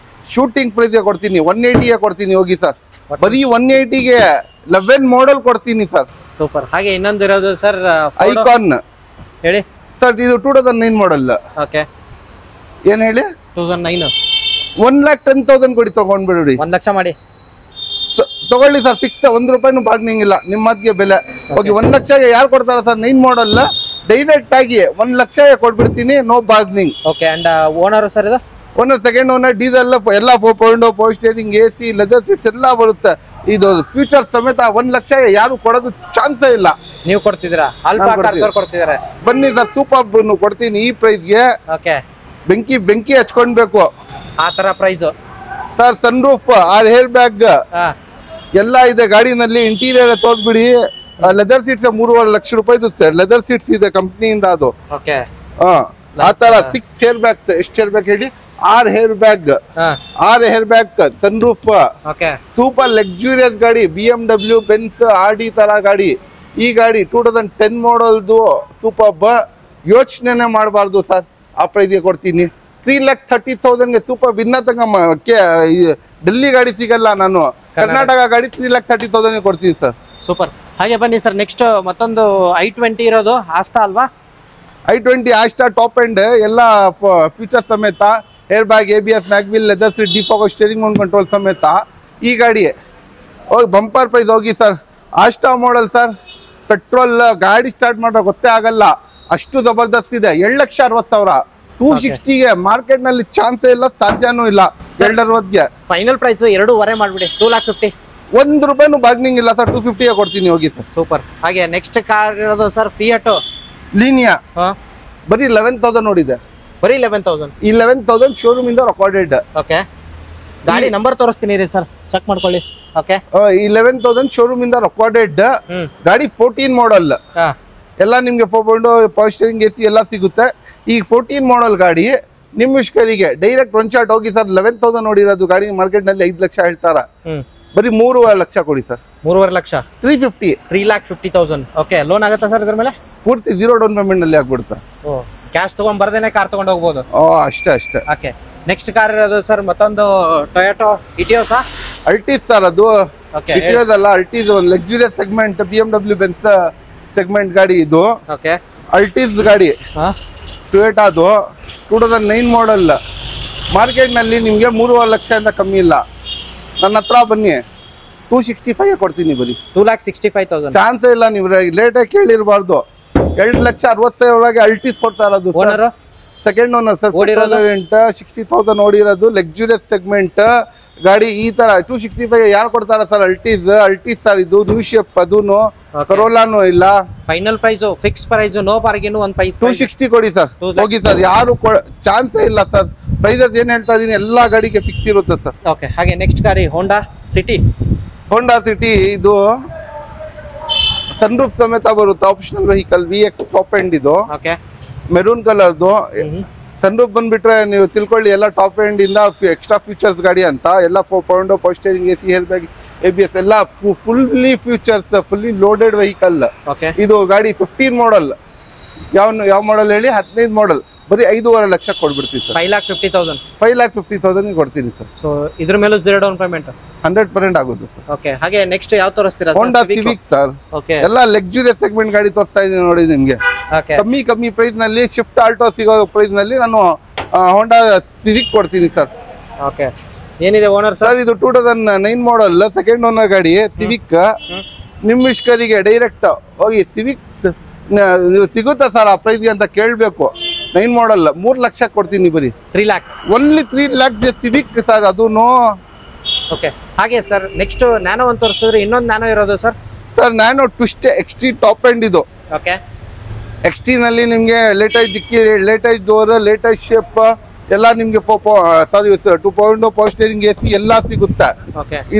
ಶೂಟಿಂಗ್ ಪ್ರೈಸ್ ಕೊಡ್ತೀನಿ. 180 ಕೊಡ್ತೀನಿ. ಹೋಗಿ ಸರ್. ಬರೀ 180ಗೆ 11 ಮಾಡಲ್ ಕೊಡ್ತೀನಿ ಸರ್. ಸೂಪರ್. ಹಾಗೆ ಇನ್ನೊಂದು ಇರೋದು ಸರ್ ಐಕಾನ್ ಹೇಳಿ ಸರ್. ಇದು 2009 ಮಾಡಲ್. ಓಕೆ, ಏನ್ ಹೇಳಿ? 2009. 1,10,000 ಕೊಡಿ. ತಗೊಂಡ್ಬಿಡಿ. 1 ಲಕ್ಷ ಮಾಡಿ ತಗೊಳ್ಳಿ ಸರ್. ಫಿಕ್ಸ್. 1 ರೂಪಾಯಿನೂ ಬಾರ್ಗನಿಂಗ್ ಇಲ್ಲ. ನಿಮ್ಮ ಮಾತಿಗೆ ಬೆಲೆ. ಹೋಗಿ 1 ಲಕ್ಷಗೆ ಯಾರು ಕೊಡ್ತಾರ ಸರ್? 9 ಮಾಡಲ್ ಡೈರೆಕ್ಟ್ ಆಗಿ 1 ಲಕ್ಷಗೆ ಕೊಟ್ಬಿಡ್ತೀನಿ. No bargaining. Okay, and owner sir ಇದು? Owner second owner. ಡೀಸೆಲ್ ಎಲ್ಲ 4.0 power steering, AC, leather seats ಎಲ್ಲ ಬರುತ್ತೆ. ಇದು ಫ್ಯೂಚರ್ ಸಮೇತ 1 ಲಕ್ಷಗೆ ಯಾರು ಕೊಡೋದು ಚಾನ್ಸೇ ಇಲ್ಲ. ನೀವು ಕೊಡ್ತಿದ್ದೀರಾ? ಆಲ್ಫಾ ಕಾರ್ಸ್ ಅವ್ರು ಕೊಡ್ತಿದ್ದಾರೆ. ಬನ್ನಿ ಸರ್, ಸೂಪರ್ ಕೊಡ್ತೀನಿ ಈ ಪ್ರೈಸ್ಗೆ. ಓಕೆ, ಬೆಂಕಿ ಹಚ್ಕೊಳ್ಬೇಕು ಆ ತರ price sir. Sunroof, airbag ಎಲ್ಲ ಇದೆ ಗಾಡಿನಲ್ಲಿ. ಇಂಟೀರಿಯರ್ ತೋರ್ಸ್ಬಿಡಿ. ಲೆದರ್ ಸೀಟ್ಸ್ 3.5 ಲಕ್ಷ ರೂಪಾಯಿದು ಲೆದರ್ ಸೀಟ್ಸ್ ಇದೆ ಕಂಪ್ನಿಯಿಂದ. ಅದು ಆ ತರ 6 ಹೇರ್ ಬ್ಯಾಗ್ಸ್. ಎಷ್ಟು ಹೇರ್ ಬ್ಯಾಗ್ ಹೇಳಿ? 6 airbag. 6 airbag, sunroof. Super luxurious ಗಾಡಿ. BMW, Benz, RD ತರ ಗಾಡಿ. ಈ ಗಾಡಿ 2010 ಮಾಡಲ್ದು ಸೂಪರ್. ಯೋಚನೆ ಮಾಡಬಾರ್ದು ಸರ್. ಆ ಪ್ರೈಸ್ಗೆ ಕೊಡ್ತೀನಿ. 3,30,000ಗೆ ಸೂಪರ್. ಡೆಲ್ಲಿ ಗಾಡಿ ಸಿಗಲ್ಲ. ನಾನು ಕರ್ನಾಟಕ ಗಾಡಿ 3,30,000ಗೆ ಕೊಡ್ತೀನಿ ಸರ್. ಸೂಪರ್. ಹಾಗೆ ಬನ್ನಿ ಸರ್, ನೆಕ್ಸ್ಟ್ ಮತ್ತೊಂದು i20 ಇರೋದು ಆಸ್ಟಾ ಅಲ್ವಾ? i20 ಆಸ್ಟಾ ಟಾಪ್ ಎಂಡ್ ಎಲ್ಲ ಫ್ಯೂಚರ್ ಸಮೇತ. Air bag, ABS, mag wheel, leather seat, defogger, steering mount control ಸಮೇತ. ಈ ಗಾಡಿ ಹೋಗಿ ಬಂಪರ್ ಪ್ರೈಸ್. ಹೋಗಿ sir. Asta model sir. Petrol ಗಾಡಿ ಸ್ಟಾರ್ಟ್ ಮಾಡೋ ಗೊತ್ತೇ ಆಗಲ್ಲ, ಅಷ್ಟು ಜಬರ್ದಸ್ತ್ ಇದೆ. 7,60,000. 260ಗೆ ಮಾರ್ಕೆಟ್ ನಲ್ಲಿ ಚಾನ್ಸೇ ಇಲ್ಲ, ಸಾಧ್ಯನೂ ಇಲ್ಲ. 260ಗೆ ಫೈನಲ್ ಪ್ರೈಸ್ 2.5 ಮಾಡ್ಬಿಡಿ. 2,50,000. ಒಂದ್ ರೂಪಾಯಿನೂ ಬಾರ್ಗನಿಂಗ್ ಇಲ್ಲ ಸರ್, 250 ಕೊಡ್ತೀನಿ ಹೋಗಿ ಸರ್. ಸೂಪರ್. ಹಾಗೆ ನೆಕ್ಸ್ಟ್ ಕಾರ್ ಇರೋದು ಸರ್ ಫಿಯಟ್ ಲೀನಿಯಾ, ಬರೀ 11,000 ನೋಡಿದೆ, ಬರೀ 11,000. 11,000 ಶೋರೂಮ್ ಇಂದ ರೆಕಾರ್ಡೆಡ್. ಓಕೆ, ಗಾಡಿ ನಂಬರ್ ತೋರಿಸ್ತೀನಿ ರೀ ಸರ್, ಚೆಕ್ ಮಾಡ್ಕೊಳ್ಳಿ. ಓಕೆ, 11,000 ಶೋರೂಮ್ ಇಂದ ರೆಕಾರ್ಡೆಡ್ ಗಾಡಿ. 14 ಮಾಡಲ್ ಎಲ್ಲ ನಿಮ್ಗೆ 4.0 ಪವರ್ ಸ್ಟೀರಿಂಗ್ AC ಎಲ್ಲ ಸಿಗುತ್ತೆ. ಈಗ 14 ಮಾಡಲ್ ಗಾಡಿ ನಿಮ್ ಇಷ್ಕರಿಗೆ ಡೈರೆಕ್ಟ್ ಒನ್ ಶಾಟ್ ಹೋಗಿ ಸರ್. 11,000 ನೋಡಿರೋದು ಗಾಡಿ ಮಾರ್ಕೆಟ್ ನಲ್ಲಿ 5 ಲಕ್ಷ ಹೇಳ್ತಾರ, ಬರೀ 3.5 ಲಕ್ಷ ಕೊಡಿ ಸರ್. 3.5 ಲಕ್ಷ, 350,000. ಓಕೆ, ಲೋನ್ ಆಗುತ್ತಾ ಸರ್ ಇದ್ರ ಮೇಲೆ? ಪೂರ್ತಿ 0 ಡೌನ್ ಪೇಮೆಂಟ್ ನಲ್ಲಿ ಆಗ್ಬಿಡುತ್ತೆ. ಕ್ಯಾಶ್ ತಗೊಂಡ್ ಬರ್ದೇನೆ ಕಾರ್ ತಗೊಂಡ್ ಹೋಗ್ಬೋದು. ಅಷ್ಟೇ. ಓಕೆ, ನೆಕ್ಸ್ಟ್ ಕಾರ್ ಇರೋದು ಸರ್ ಮತ್ತೊಂದು ಟೊಯೋಟೋ ಇಟಿಯೋಸಾ ಅಲ್ಟೀಸ್ ಸರ್. ಅದು ಇಟಿಯೋದಲ್ಲ, ಅಲ್ಟೀಸ್ ಒಂದು luxurious segment, BMW Benz segment ಗಾಡಿ ಇದು. ಓಕೆ, ಅಲ್ಟೀಸ್ ಗಾಡಿ ಟೊಯೋಟಾದು 2009 ಮಾಡಲ್. ಮಾರ್ಕೆಟ್ ನಲ್ಲಿ ನಿಮ್ಗೆ 3.5 ಲಕ್ಷದಿಂದ ಕಮ್ಮಿ ಇಲ್ಲ. ನನ್ನ ಹತ್ರ ಬನ್ನಿ, 265 ಕೊಡ್ತೀನಿ ಬರೀ. 2,65,000. ಚಾನ್ಸೇ ಇಲ್ಲ, ನೀವು ಲೇಟಾಗಿ ಕೇಳಿರಬಾರ್ದು. 2,60,000 ಅಲ್ಟೀಸ್ ಕೊಡ್ತಾ ಇರೋದು. ಓನರ್ ಸೆಕೆಂಡ್ ಓನರ್ ಸರ್, 60,000 ಓಡಿರೋದು, ಲಕ್ಸುರಿಯಸ್ ಸೆಗ್ಮೆಂಟ್ ಗಾಡಿ. ಈ ತರ 265 ಯಾರು ಕೊಡ್ತಾರ ಸರ್? ಅಲ್ಟೀಸ್ ಸರ್ ಇದು, ನ್ಯೂ ಶೇಪ್, ಅದೂನು ಕರೋಲಾನು ಇಲ್ಲ. Final price, fix price, no bargain. 260 ಕೊಡಿ ಸರ್, ಹೋಗಿ ಸರ್. ಯಾರು ಚಾನ್ಸೇ ಇಲ್ಲ ಸರ್. ಪ್ರೈಸಸ್ ಏನ್ ಹೇಳ್ತಾ ಇದೀನಿ ಎಲ್ಲಾ ಗಾಡಿಗೆ ಫಿಕ್ಸ್ ಇರುತ್ತೆ ಸರ್. ಓಕೆ, ಹಾಗೆ ನೆಕ್ಸ್ಟ್ ಗಾಡಿ ಹೋಂಡಾ ಸಿಟಿ. ಇದು ಸನ್ರೂಫ್ ಸಮೇತ ಬರುತ್ತೆ, optional vehicle, VX top end ಇದು. ಓಕೆ, ಮೆರೂನ್ ಕಲರ್ದು. ಸನ್ರೂಫ್ ಬಂದ್ಬಿಟ್ರೆ ನೀವು ತಿಳ್ಕೊಳ್ಳಿ ಎಲ್ಲ ಟಾಪ್ ಎಂಡ್ ಇಂದ ಎಕ್ಸ್ಟ್ರಾ ಫೀಚರ್ಸ್ ಗಾಡಿ ಅಂತ. ಎಲ್ಲ 4.0 power steering AC, air bag, ABS ಎಲ್ಲ fully features, fully loaded vehicle. ಇದು ಗಾಡಿ 15 ಮಾಡಲ್. ಯಾವ ಮಾಡಲ್ ಹೇಳಿ? 15 ಮಾಡಲ್. ಬರೀ 5.5 ಲಕ್ಷ ಕೊಡ್ಬಿಡ್ತೀವಿ ಸರ್. 5,50,000. 5,50,000 ಕೊಡ್ತೀನಿ ಸರ್. ಸೊ ಇದ್ರ ಮೇಲೂ 0 ಡೌನ್ ಪೇಮೆಂಟ್ 100% ಆಗುತ್ತೆ ಸರ್. ಓಕೆ, ಹಾಗೆ ನೆಕ್ಸ್ಟ್ ಯಾವ ತೋರಿಸ್ತೀರಾ? Honda Civic sir. ಓಕೆ, ಎಲ್ಲ ಲಕ್ಸುರಿಯಸ್ ಸೆಗ್ಮೆಂಟ್ ಗಾಡಿ ತೋರಿಸ್ತಾ ಇದೀನಿ ನೋಡಿ ನಿಮ್ಗೆ. ಕಮ್ಮಿ ಪ್ರೈಸ್ ನಲ್ಲಿ, ಶಿಫ್ಟ್ ಆಲ್ಟೋ ಸಿಗೋ ಪ್ರೈಸ್ ನಲ್ಲಿ ನಾನು ಹೋಂಡಾ ಸಿವಿಕ್ ಕೊಡ್ತೀನಿ ಸರ್. ಓಕೆ, ಏನಿದೆ ಓನರ್ ಸರ್? ಇದು 2009 ಮಾಡಲ್, ಸೆಕೆಂಡ್ ಓನರ್ ಗಾಡಿ ಸಿವಿಕ್. ನಿಮ್ ಇಷ್ಕರಿಗೆ ಡೈರೆಕ್ಟ್ ಹೋಗಿ ಸಿವಿಕ್ಸ್ ಸಿಗುತ್ತಾ ಸರ್ ಆ ಪ್ರೈಸ್ಗೆ ಅಂತ ಕೇಳಬೇಕು. 9 ಮಾಡಲ್ 3 ಲಕ್ಷ ಕೊಡ್ತೀನಿ ಬರೀ. 3 lakh, only 3 lakhs Civic sir ಅದೂನು. ಓಕೆ, ಹಾಗೆ ಸರ್ ನೆಕ್ಸ್ಟ್ ನ್ಯಾನೋ ಅಂತ ತೋರಿಸಿದ್ರೆ ಇನ್ನೊಂದು ನ್ಯಾನೋ ಇರೋದು sir. Nano Twist XT top end ಇದು. ಓಕೆ, XT ನಲ್ಲಿ ನಿಮ್ಗೆ ಲೇಟೆಸ್ಟ್ ಡಿಕ್ಕಿ, ಲೇಟೆಸ್ಟ್ ಡೋರ್, ಲೇಟೆಸ್ಟ್ ಶೇಪ್ ಎಲ್ಲ ನಿಮ್ಗೆ 2.0 ಪವರ್ ಸ್ಟೀರಿಂಗ್ AC ಎಲ್ಲ ಸಿಗುತ್ತೆ.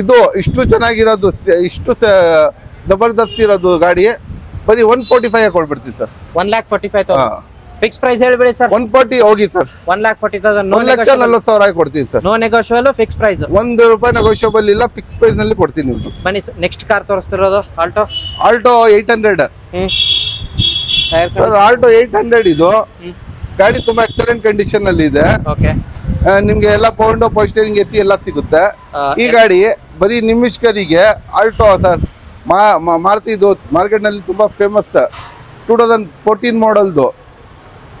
ಇದು ಇಷ್ಟು ಚೆನ್ನಾಗಿರೋದು, ಇಷ್ಟು ಜಬರ್ದಸ್ತ್ ಇರೋದು ಗಾಡಿ ಬರೀ 145 ಕೊಡ್ಬಿಡ್ತೀವಿ ಸರ್. 1,45,000 ಫಿಕ್ಸ್ ಪ್ರೈಸ್ ಹೇಳ್ಬಿಡಿ ಸರ್. 140 ಹೋಗಿ ಸರ್. 1,40,000. 1,40,000 ಕೊಡ್ತೀನಿ sir. No negotiable, fix price. 1 ರೂಪಾಯಿ ನೆಗೋಷಿಯಬಲ್ ಇಲ್ಲ, ಫಿಕ್ಸ್ ಪ್ರೈಸ್ ನಲ್ಲಿ ಕೊಡ್ತೀನಿ. ಬನ್ನಿ ನೆಕ್ಸ್ಟ್ ಕಾರ್ ತೋರಿಸ್ತಿರೋದು ಆಲ್ಟೋ 800 ಸರ್. ಆಲ್ಟೋ 800 ಇದು ಗಾಡಿ ತುಂಬಾ ಎಕ್ಸಲೆಂಟ್ ಕಂಡೀಷನ್ ಅಲ್ಲಿ ಇದೆ. ನಿಮ್ಗೆ ಎಲ್ಲ ಪವರ್ ಸ್ಟೀರಿಂಗ್ AC ಎಲ್ಲ ಸಿಗುತ್ತೆ. ಈ ಗಾಡಿ ಬರೀ ನಿಮಿಷ್ಕರಿಗೆ ಆಲ್ಟೋ ಸರ್. ಮಾರುತಿ ಇದು ಮಾರ್ಕೆಟ್ ನಲ್ಲಿ ತುಂಬಾ ಫೇಮಸ್. 2014 ಮಾಡಲ್ದು,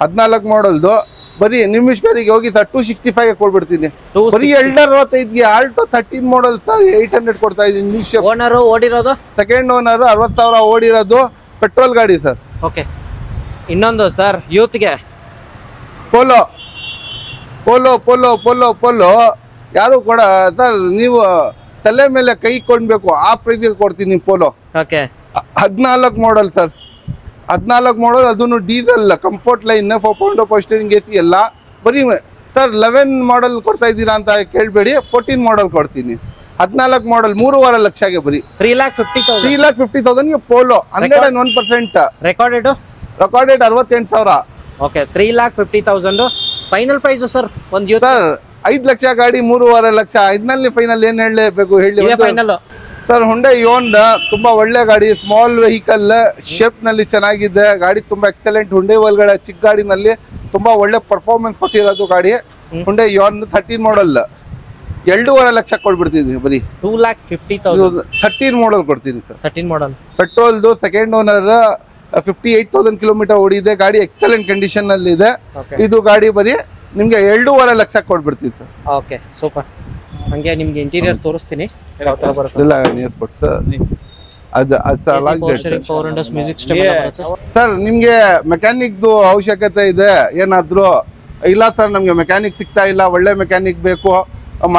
14 ಮಾಡಲ್ದು. ಬರೀ ನಿಮಿಷ್ಕರಿಗೆ ಹೋಗಿ ಸರ್ 265 ಕೊಡ್ಬಿಡ್ತೀನಿ. ಬರೀ 265 ಆಲ್ಟೋ 13 ಮಾಡಲ್ ಸರ್ 800 ಕೊಡ್ತಾ ಇದೀನಿ. ಓನರ್ ಓಡಿರೋದು, ಸೆಕೆಂಡ್ ಓನರ್, 60,000 ಓಡಿರೋದು, ಪೆಟ್ರೋಲ್ ಗಾಡಿ ಸರ್. ಓಕೆ, ಇನ್ನೊಂದು ಸರ್ ಯೂತ್ಗೆ ಪೋಲೋ. ಯಾರು ಕೊಡ ಸರ್, ನೀವು ತಲೆ ಮೇಲೆ ಕೈ ಕೊಂಡ್ಬೇಕು ಆ ಪ್ರೈಸ್ಗೆ ಕೊಡ್ತೀನಿ ಪೋಲೋ. 14 model sir. 14 ಮಾಡಲ್, ಅದನ್ನು diesel, comfort line, 4.0 power steering AC ಎಲ್ಲ. ಬರೀ ಸರ್ 11 ಮಾಡಲ್ ಕೊಡ್ತಾ ಇದ್ದೀರಾ ಅಂತ ಕೇಳಬೇಡಿ, 14 ಮಾಡಲ್ ಕೊಡ್ತೀನಿ. 14 ಮಾಡಲ್ 3.5 ಲಕ್ಷಗೆ ಬರೀ 3,50,000 Polo. 101% recorded 68,000. Okay, 3,50,000 final price sir. ಒಂದು ಸರ್ 5 ಲಕ್ಷ ಗಾಡಿ 3.5 ಲಕ್ಷ. ಇದರಲ್ಲಿ ಫೈನಲ್ ಏನ್ ಹೇಳಬೇಕು ಹೇಳಿ ಸರ್? ಹುಂಡೈ ಯೋನ್ ತುಂಬಾ ಒಳ್ಳೆ ಗಾಡಿ, ಸ್ಮಾಲ್ ವೆಹಿಕಲ್, ಶೇಪ್ ನಲ್ಲಿ ಚೆನ್ನಾಗಿದೆ ಗಾಡಿ, ತುಂಬಾ ಎಕ್ಸಲೆಂಟ್. ಹುಂಡೈ ಒಳಗಡೆ ಚಿಕ್ಕ ಗಾಡಿನಲ್ಲಿ ತುಂಬಾ ಒಳ್ಳೆ ಪರ್ಫಾರ್ಮೆನ್ಸ್ ಕೊಟ್ಟಿರೋದು ಗಾಡಿ. ಹುಂಡೈ ಯೋನ್ 13 ಮಾಡಲ್ 2.5 ಲಕ್ಷ ಕೊಡ್ಬಿಡ್ತೀನಿ ಬರೀ. 2,50,000 13 ಮಾಡಲ್ ಕೊಡ್ತೀನಿ ಸರ್. 13 ಮಾಡಲ್ ಪೆಟ್ರೋಲ್ದು, ಸೆಕೆಂಡ್ ಓನರ್, 58,000 ಕಿಲೋಮೀಟರ್ ಓಡಿದೆ ಗಾಡಿ, ಎಕ್ಸಲೆಂಟ್ ಕಂಡೀಷನ್ ಅಲ್ಲಿ ಇದೆ. ಇದು ಗಾಡಿ ಬರೀ ನಿಮ್ಗೆ 2.5 ಲಕ್ಷ ಕೊಡ್ಬಿಡ್ತೀನಿ ಸರ್. Okay, super. ಹಂಗೆ ನಿಮ್ಗೆ ಇಂಟೀರಿಯರ್ ತೋರಿಸ್ತೀನಿ. ಸರ್ ನಿಮ್ಗೆ ಮೆಕ್ಯಾನಿಕ್ ಅವಶ್ಯಕತೆ ಇದೆ ಏನಾದ್ರು? ಇಲ್ಲ ಸರ್, ನಮ್ಗೆ ಮೆಕ್ಯಾನಿಕ್ ಸಿಗ್ತಾ ಇಲ್ಲ, ಒಳ್ಳೆ ಮೆಕ್ಯಾನಿಕ್ ಬೇಕು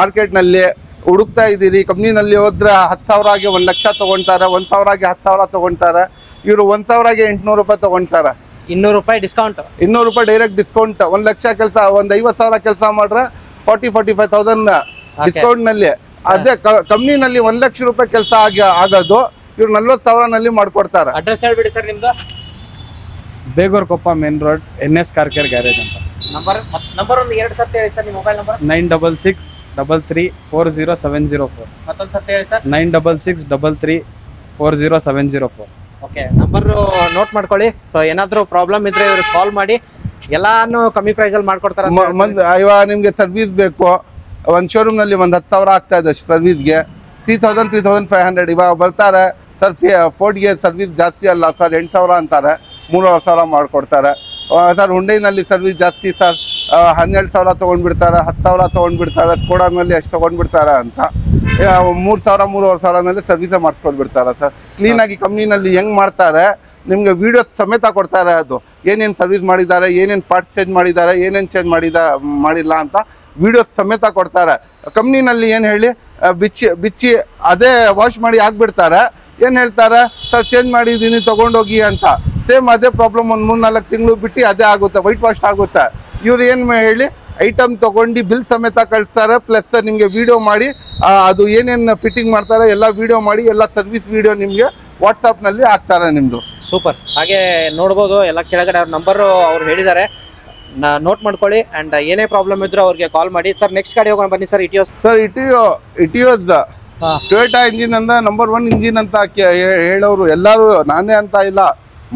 ಮಾರ್ಕೆಟ್ ನಲ್ಲಿ. ಹುಡುಕ್ತಾ ಇದ್ದೀರಿ, ಕಂಪ್ನಿನಲ್ಲಿ ಹೋದ್ರೆ 10,000 ಆಗಿ 1 ಲಕ್ಷ ತಗೊಂತಾರೆ, 1,000 ಆಗಿ 10,000 ತಗೊಂತಾರೆ. ಇವರು 1,000 ಆಗಿ 800 ರೂಪಾಯಿ ತಗೊಂತಾರೆ. 200 ರೂಪಾಯಿ ಡಿಸ್ಕೌಂಟ್, 200 ರೂಪಾಯಿ ಡೈರೆಕ್ಟ್ ಡಿಸ್ಕೌಂಟ್. 1 ಲಕ್ಷ ಕೆಲಸ, 50,000 ಕೆಲಸ ಮಾಡ್ರೆ 45,000 ಡಿಸ್ಕೌಂಟ್ ನಲ್ಲಿ. ಅದೇ ಕಂಪ್ನಿನಲ್ಲಿ 1 ಲಕ್ಷ ರೂಪಾಯಿ ಕೆಲಸ ಆಗೋದು ಇವ್ರು 40,000 ನಲ್ಲಿ ಮಾಡ್ಕೊಡ್ತಾರೆ. ಅಡ್ರೆಸ್ ಹೇಳ್ಬಿಡಿ ಸರ್ ನಿಮ್ದು. Begurkoppa main road, NS car care garage ಅಂತ. ನಂಬರ್ ಒಂದು 2 ಸರ್ತಿ ಹೇಳಿ ಸರ್, ನಿಮ್ಮ ಮೊಬೈಲ್ ನಂಬರ್. 9663340704. ಮತ್ತೊಂದು ಸರ್ತಿ ಹೇಳಿ ಸರ್. 9663340704. ಓಕೆ, ನಂಬರ್ ನೋಟ್ ಮಾಡ್ಕೊಳ್ಳಿ. ಸೊ ಏನಾದರೂ ಪ್ರಾಬ್ಲಮ್ ಇದ್ರೆ ಇವ್ರಿಗೆ ಕಾಲ್ ಮಾಡಿ, ಎಲ್ಲಾನು ಕಮ್ಮಿ ಪ್ರೈಸ್ ಅಲ್ಲಿ ಮಾಡ್ಕೊಡ್ತಾರೆ. ಇವಾಗ ನಿಮ್ಗೆ ಸರ್ವಿಸ್ ಬೇಕು, ಒಂದು ಶೋರೂಮ್ ನಲ್ಲಿ 10,000 ಆಗ್ತಾ ಇದೆ ಸರ್ವಿಸ್ಗೆ, 3,500. ಇವಾಗ ಬರ್ತಾರೆ ಸರ್ ಫೋರ್ಡ್ಗೆ ಸರ್ವಿಸ್ ಜಾಸ್ತಿ ಅಲ್ಲ ಸರ್, 8,000 ಅಂತಾರೆ, 3,500 ಮಾಡ್ಕೊಡ್ತಾರೆ. ಸರ್ ಹುಂಡೈನಲ್ಲಿ ಸರ್ವಿಸ್ ಜಾಸ್ತಿ ಸರ್, 12,000 ತೊಗೊಂಡ್ಬಿಡ್ತಾರೆ, 10,000 ತೊಗೊಂಡ್ಬಿಡ್ತಾರೆ, ಸ್ಕೋಡಾನಲ್ಲಿ ಅಷ್ಟು ತೊಗೊಂಡ್ಬಿಡ್ತಾರೆ ಅಂತ 3,000 3,500 ಸರ್ವಿಸೇ ಮಾಡಿಸ್ಕೊಡ್ಬಿಡ್ತಾರೆ ಸರ್. ಕ್ಲೀನಾಗಿ ಕಂಪ್ನಿನಲ್ಲಿ ಹೆಂಗೆ ಮಾಡ್ತಾರೆ ನಿಮಗೆ ವಿಡಿಯೋಸ್ ಸಮೇತ ಕೊಡ್ತಾರೆ. ಅದು ಏನೇನು ಸರ್ವಿಸ್ ಮಾಡಿದ್ದಾರೆ, ಏನೇನು ಪಾರ್ಟ್ಸ್ ಚೇಂಜ್ ಮಾಡಿದ್ದಾರೆ, ಏನೇನು ಚೇಂಜ್ ಮಾಡಿಲ್ಲ ಅಂತ ವಿಡಿಯೋಸ್ ಸಮೇತ ಕೊಡ್ತಾರೆ. ಕಂಪ್ನಿನಲ್ಲಿ ಏನು ಹೇಳಿ ಬಿಚ್ಚಿ ಅದೇ ವಾಶ್ ಮಾಡಿ ಹಾಕ್ಬಿಡ್ತಾರೆ. ಏನು ಹೇಳ್ತಾರೆ ಸರ್ ಚೇಂಜ್ ಮಾಡಿದ್ದೀನಿ ತೊಗೊಂಡೋಗಿ ಅಂತ. ಸೇಮ್ ಅದೇ ಪ್ರಾಬ್ಲಮ್ ಒಂದು 3-4 ತಿಂಗಳು ಬಿಟ್ಟು ಅದೇ ಆಗುತ್ತೆ, ವೈಟ್ ವಾಶ್ ಆಗುತ್ತೆ. ಇವ್ರು ಏನು ಹೇಳಿ ಐಟಮ್ ತೊಗೊಂಡು ಬಿಲ್ ಸಮೇತ ಕಳಿಸ್ತಾರೆ, ಪ್ಲಸ್ ನಿಮಗೆ ವಿಡಿಯೋ ಮಾಡಿ ಅದು ಏನೇನು ಫಿಟ್ಟಿಂಗ್ ಮಾಡ್ತಾರೆ ಎಲ್ಲ ವಿಡಿಯೋ ಮಾಡಿ, ಎಲ್ಲ ಸರ್ವಿಸ್ ವಿಡಿಯೋ ನಿಮಗೆ ವಾಟ್ಸಪ್ನಲ್ಲಿ ಹಾಕ್ತಾರೆ ನಿಮ್ಮದು. ಸೂಪರ್. ಹಾಗೆ ನೋಡ್ಬೋದು ಎಲ್ಲ ಕೆಳಗಡೆ ಅವ್ರ ನಂಬರು ಅವ್ರು ಹೇಳಿದ್ದಾರೆ, ನೋಟ್ ಮಾಡ್ಕೊಳ್ಳಿ. ಆ್ಯಂಡ್ ಏನೇ ಪ್ರಾಬ್ಲಮ್ ಇದ್ರೂ ಅವ್ರಿಗೆ ಕಾಲ್ ಮಾಡಿ. ಸರ್ ನೆಕ್ಸ್ಟ್ ಗಾಡಿ ಹೋಗೋಣ ಬನ್ನಿ sir. Etios sir, Etios Toyota engine ಅಂದ ನಂಬರ್ 1 ಇಂಜಿನ್ ಅಂತ ಹೇಳೋರು ಎಲ್ಲರೂ, ನಾನೇ ಅಂತ ಇಲ್ಲ,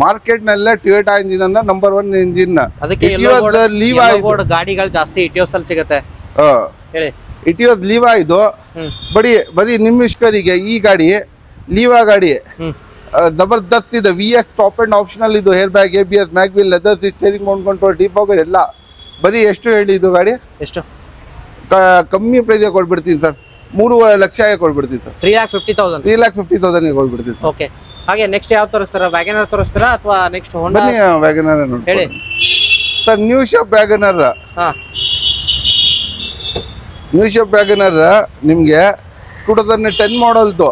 ಮಾರ್ಕೆಟ್ನಲ್ಲೇ ಟೊಯೋಟಾ ಇಂಜಿನ್ ಅಂದ ನಂಬರ್ 1 ಇಂಜಿನ್. ಅದಕ್ಕೆ ಗಾಡಿಗಳು ಜಾಸ್ತಿ ಇಟಿಯೋಸ್ ಅಲ್ಲಿ ಸಿಗುತ್ತೆ. ಹೇಳಿ, ಇಟಿಯೋಸ್ ಲೀವಾ ಇದು ಬರೀ ನಿಮ್ಮಿಷ್ಕರಿಗೆ ಈ ಗಾಡಿ ಲೀವಾ ಗಾಡಿ ಜಬರ್ದಸ್ತ್ ಇದೆ. VX ಟಾಪ್ ಅಂಡ್ ಆಪ್ಷನಲ್ ಇದು, hair bag, ABS, mag wheel, leather seat, steering Mount control, defogger ಎಲ್ಲ. ಬರೀ ಎಷ್ಟು ಹೇಳಿ ಇದು ಗಾಡಿ? ಎಷ್ಟು ಕಮ್ಮಿ ಪ್ರೈಸ್ಗೆ ಕೊಟ್ಬಿಡ್ತೀನಿ ಸರ್, 3.5 ಲಕ್ಷಕ್ಕೆ ಕೊಟ್ಬಿಡ್ತೀನಿ ಸರ್. 3,50,000 3,50,000 ಕೊಟ್ಬಿಡ್ತೀನಿ. ಓಕೆ. ಹಾಗೆ ನೆಕ್ಸ್ಟ್ ಯಾವ ತೋರಿಸ್ತಾರ? ವ್ಯಾಗನರ್ ತೋರಿಸ್ತಾರಾ ಅಥವಾ ನೆಕ್ಸ್ಟ್ ಹೋಂಡಾ? ವ್ಯಾಗನರ್ ನೋಡಿ ಹೇಳಿ sir. New shape WagonR, new shape WagonR ನಿಮಗೆ 2010 ಮಾಡಲ್ದು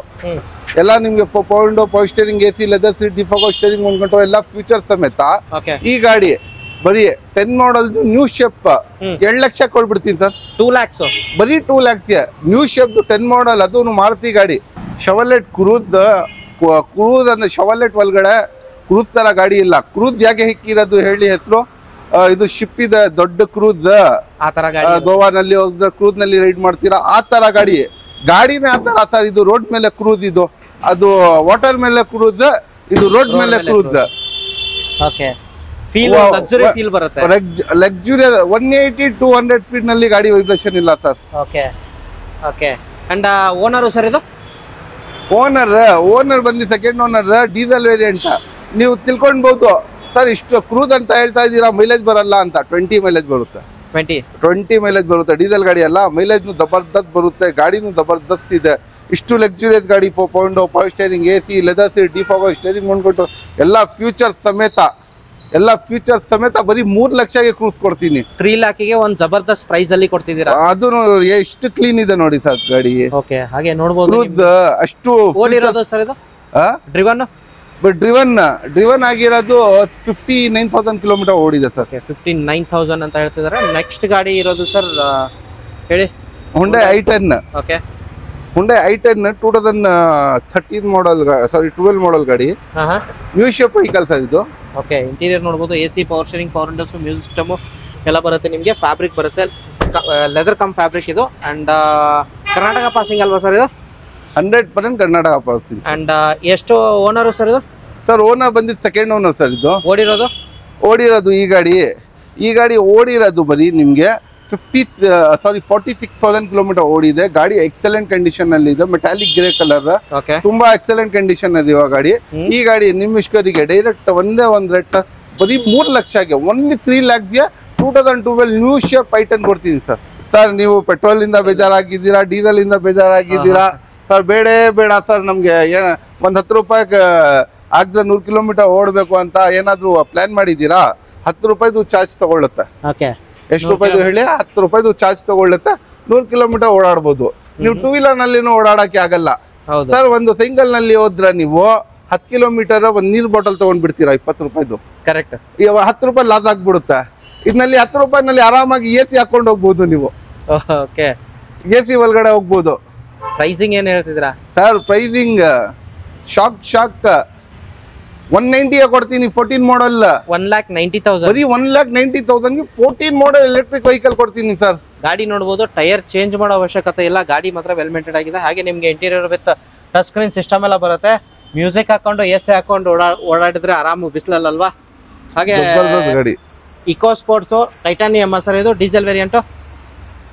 ಎಲ್ಲ ನಿಮಗೆ power steering, AC, leather seat, defogger, steering mount control ಎಲ್ಲ ಫ್ಯೂಚರ್ ಸಮೇತ. ಈ ಗಾಡಿ ಬರೀ 10 ಮಾಡಲ್ ನ್ಯೂ ಶೇಪ್ 2 ಲಕ್ಷ ಕೊಟ್ಬಿಡ್ತೀನಿ ಸರ್. 2 lakhs ಬರೀ 2 lakhsಗೆ ನ್ಯೂ ಶೇಪ್ 10 ಮಾಡಲ್, ಅದು ಮಾರುತಿ ಗಾಡಿ. ಶವಲೆಟ್ ಕ್ರೂಸ್ ಅಂದ್ರೆ ಶವಲೆಟ್ ಒಳಗಡೆ ಕ್ರೂಸ್ ತರ ಗಾಡಿ ಇಲ್ಲ. ಕ್ರೂಸ್ ಯಾಕೆ ಹಿಕ್ಕಿರೋದು ಹೇಳಿ ಹೆಸರು? ಇದು ಶಿಪ್ ಇದೆ, ದೊಡ್ಡ ಕ್ರೂಸ್. ಆ ತರ ಗಾಡಿ ಗೋವಾನಲ್ಲಿ ಹೋದ್ರೆ ಕ್ರೂಸ್ ನಲ್ಲಿ ರೈಡ್ ಮಾಡ್ತೀರಾ, ಆ ತರ ಗಾಡಿನೇ ಆ ತರ ಸರ್. ಇದು ರೋಡ್ ಮೇಲೆ ಕ್ರೂಸ್, ಇದು ಅದು ವಾಟರ್ ಮೇಲೆ ಕ್ರೂಸ್, ಇದು ರೋಡ್ ಮೇಲೆ cruise. Okay, feel luxury feel ಬರುತ್ತೆ. ಲಕ್ಸುರಿ 180-200 ಸ್ಪೀಡ್ ನಲ್ಲಿ ಗಾಡಿ ವೈಬ್ರೇಷನ್ ಇಲ್ಲ sir. Okay okay. And owner sir ಇದು? ಓನರ್ ಬಂದು ಸೆಕೆಂಡ್ ಓನರ್, ಡೀಸೆಲ್ ವೇರಿಯಂಟ್. ನೀವು ತಿಳ್ಕೊಳ್ಬಹುದು ಸರ್, ಇಷ್ಟು ಕ್ರೂಸ್ ಅಂತ ಹೇಳ್ತಾ ಇದ್ದೀರಾ, ಮೈಲೇಜ್ ಬರಲ್ಲ ಅಂತ. 20 ಮೈಲೇಜ್ ಬರುತ್ತೆ, 20 ಮೈಲೇಜ್ ಬರುತ್ತೆ. ಡೀಸೆಲ್ ಗಾಡಿ ಅಲ್ಲ, ಮೈಲೇಜ್ನು ಜಬರ್ದಸ್ತ್ ಬರುತ್ತೆ, ಗಾಡಿನೂ ಜಬರ್ದಸ್ತ್ ಇದೆ. ಇಷ್ಟು ಲಕ್ಸುರಿಯಸ್ ಗಾಡಿ, 4.0 power steering, AC, leather seat, defogger, steering mount control ಎಲ್ಲ ಫ್ಯೂಚರ್ಸ್ ಸಮೇತ ಬರೀ 3 ಲಕ್ಷಕ್ಕೆ ಕ್ರೂಸ್ ಕೊಡ್ತೀನಿ. 3 lakhಗೆ ಒಂದು ಜಬರ್ದಸ್ತ್ ಪ್ರೈಸ್ ಅಲ್ಲಿ ಕೊಡ್ತಿದ್ದೀರಾ. ಅದು ಎಷ್ಟು ಕ್ಲೀನ್ ಇದೆ ನೋಡಿ ಸರ್ ಗಾಡಿ. ಓಕೆ, ಹಾಗೆ ನೋಡಬಹುದು. ಕ್ರೂಸ್ ಅಷ್ಟು ಓಡಿರೋದು ಸರ್ ಇದು? ಡ್ರಿವನ್ ಆಗಿರೋದು 59,000 ಕಿಲೋಮೀಟರ್ ಓಡಿದೆ ಸರ್. 59,000 ಅಂತ ಹೇಳ್ತಿದ್ದಾರೆ. ನೆಕ್ಸ್ಟ್ ಗಾಡಿ ಇರೋದು ಸರ್ ಹೇಳಿ? Hyundai i10. Okay, Hyundai i10 2013 ಮಾಡಲ್, ಸಾರಿ 12 ಮಾಡಲ್ ಗಾಡಿ. ನ್ಯೂ ಶೇಪ್ ವೆಹಿಕಲ್ ಸರ್ ಇದು. ಓಕೆ, ಇಂಟೀರಿಯರ್ ನೋಡಬಹುದು. AC, power steering, power Windows, music system ಎಲ್ಲ ಬರುತ್ತೆ ನಿಮಗೆ. ಫ್ಯಾಬ್ರಿಕ್ ಬರುತ್ತೆ, ಲೆದರ್ ಕಮ್ ಫ್ಯಾಬ್ರಿಕ್ ಇದು. ಅಂಡ್ ಕರ್ನಾಟಕ ಪಾಸಿಂಗ್ ಅಲ್ವಾ ಸರ್ ಇದು? 100% ಕರ್ನಾಟಕ ಪಾಸಿಂಗ್. ಅಂಡ್ ಎಷ್ಟು ಓನರ್ ಸರ್ ಇದು? ಸರ್ ಓನರ್ ಬಂದಿದ್ದು ಸೆಕೆಂಡ್ ಓನರ್ ಸರ್. ಇದು ಓಡಿರೋದು ಈ ಗಾಡಿ ಓಡಿರೋದು ಬರೀ ನಿಮಗೆ 46,000 ಕಿಲೋಮೀಟರ್ ಓಡಿದೆ. ಗಾಡಿ ಎಕ್ಸಲೆಂಟ್ ಕಂಡೀಷನ್ ಅಲ್ಲಿ ಇದೆ, ಮೆಟಾಲಿಕ್ ಗ್ರೇ ಕಲರ್, ತುಂಬಾ ಎಕ್ಸಲೆಂಟ್ ಕಂಡೀಷನ್ ಅಲ್ಲಿ ಇರುವ ಗಾಡಿ. ಈ ಗಾಡಿ ನಿಮ್ಮಿಷ್ಕರಿಗೆ ಡೈರೆಕ್ಟ್ ಒಂದೇ ಒಂದು ರೇಟ್ ಸರ್, ಬರೀ 3 ಲಕ್ಷಕ್ಕೆ, ಓನ್ಲಿ 3 lakhsಗೆ 2012 ನ್ಯೂ ಶೇಪ್ i10 ಕೊಡ್ತೀನಿ ಸರ್. ಸರ್ ನೀವು ಪೆಟ್ರೋಲ್ ಇಂದ ಬೇಜಾರಾಗಿದ್ದೀರಾ, ಡೀಸೆಲ್ ಇಂದ ಬೇಜಾರಾಗಿದ್ದೀರಾ ಸರ್? ಬೇಡ ಸರ್, ನಮ್ಗೆ ಒಂದ್ 10 ರೂಪಾಯಿ ಆಗ್ದ 100 ಕಿಲೋಮೀಟರ್ ಓಡಬೇಕು ಅಂತ ಏನಾದ್ರು ಪ್ಲಾನ್ ಮಾಡಿದ್ದೀರಾ? 10 ರೂಪಾಯಿದು ಚಾರ್ಜ್ ತಗೊಳ್ಳುತ್ತೆ. ಎಷ್ಟು ರೂಪಾಯಿದು ಹೇಳಿ? 10 ರೂಪಾಯಿದು ಚಾರ್ಜ್ ತಗೊಳ್ಳುತ್ತೆ, 100 ಕಿಲೋಮೀಟರ್ ಓಡಾಡ್ಬೋದು. ನೀವು ಟೂ ವೀಲರ್ ನಲ್ಲಿ ಓಡಾಡಕ್ಕೆ ಆಗಲ್ಲ ಹೌದು ಸರ್. ಒಂದು ಸೈಕಲ್ ನಲ್ಲಿ ಹೋದ್ರ ನೀವು 10 ಕಿಲೋಮೀಟರ್ ಒಂದ್ ನೀರ್ ಬಾಟಲ್ ತಗೊಂಡ್ಬಿಡ್ತೀರಾ 20 ರೂಪಾಯಿದು. ಕರೆಕ್ಟ್. 10 ರೂಪಾಯಿ ಲಾಸ್ ಆಗ್ಬಿಡುತ್ತೆ. ಇದರಲ್ಲಿ 10 ರೂಪಾಯಿನಲ್ಲಿ ಆರಾಮಾಗಿ AC ಹಾಕೊಂಡು ಹೋಗ್ಬೋದು ನೀವು. ಓಕೆ. AC ಒಳಗಡೆ ಹೋಗ್ಬೋದು. ಪ್ರೈಸಿಂಗ್ ಏನ್ ಹೇಳ್ತಿದ್ರಾ ಸರ್? ಪ್ರೈಸಿಂಗ್ ಶಾಕ್ 190 ಕೊಡ್ತೀನಿ. 14 ಮಾಡಲ್ 1,90,000. ಬರೀ 1,90,000 14 ಮಾಡಲ್ ಎಲೆಕ್ಟ್ರಿಕ್ ವೆಹಿಕಲ್ ಕೊಡ್ತೀನಿ ಸರ್. ಗಾಡಿ ನೋಡಬಹುದು, ಟೈರ್ ಚೇಂಜ್ ಮಾಡೋ ಅವಶ್ಯಕತೆ ಇಲ್ಲ, ಗಾಡಿ ಮಾತ್ರ ವೆಲ್ ಮೇಂಟೈನ್ ಆಗಿದೆ. ಹಾಗೆ ನಿಮ್ಗೆ interior with touch screen system ಎಲ್ಲ ಬರುತ್ತೆ. ಮ್ಯೂಸಿಕ್ ಹಾಕೊಂಡು AC ಹಾಕೊಂಡು ಓಡಾಡಿದ್ರೆ ಆರಾಮು ಬಿಸಿಲಲ್ವಾ. ಹಾಗೆ ಗಾಡಿ ಇಕೋ ಸ್ಪೋರ್ಟ್ಸ್ ಟೈಟಾನಿಯಂ ಸರ್, ಇದು ಡೀಸೆಲ್ ವೇರಿಯಂಟ್.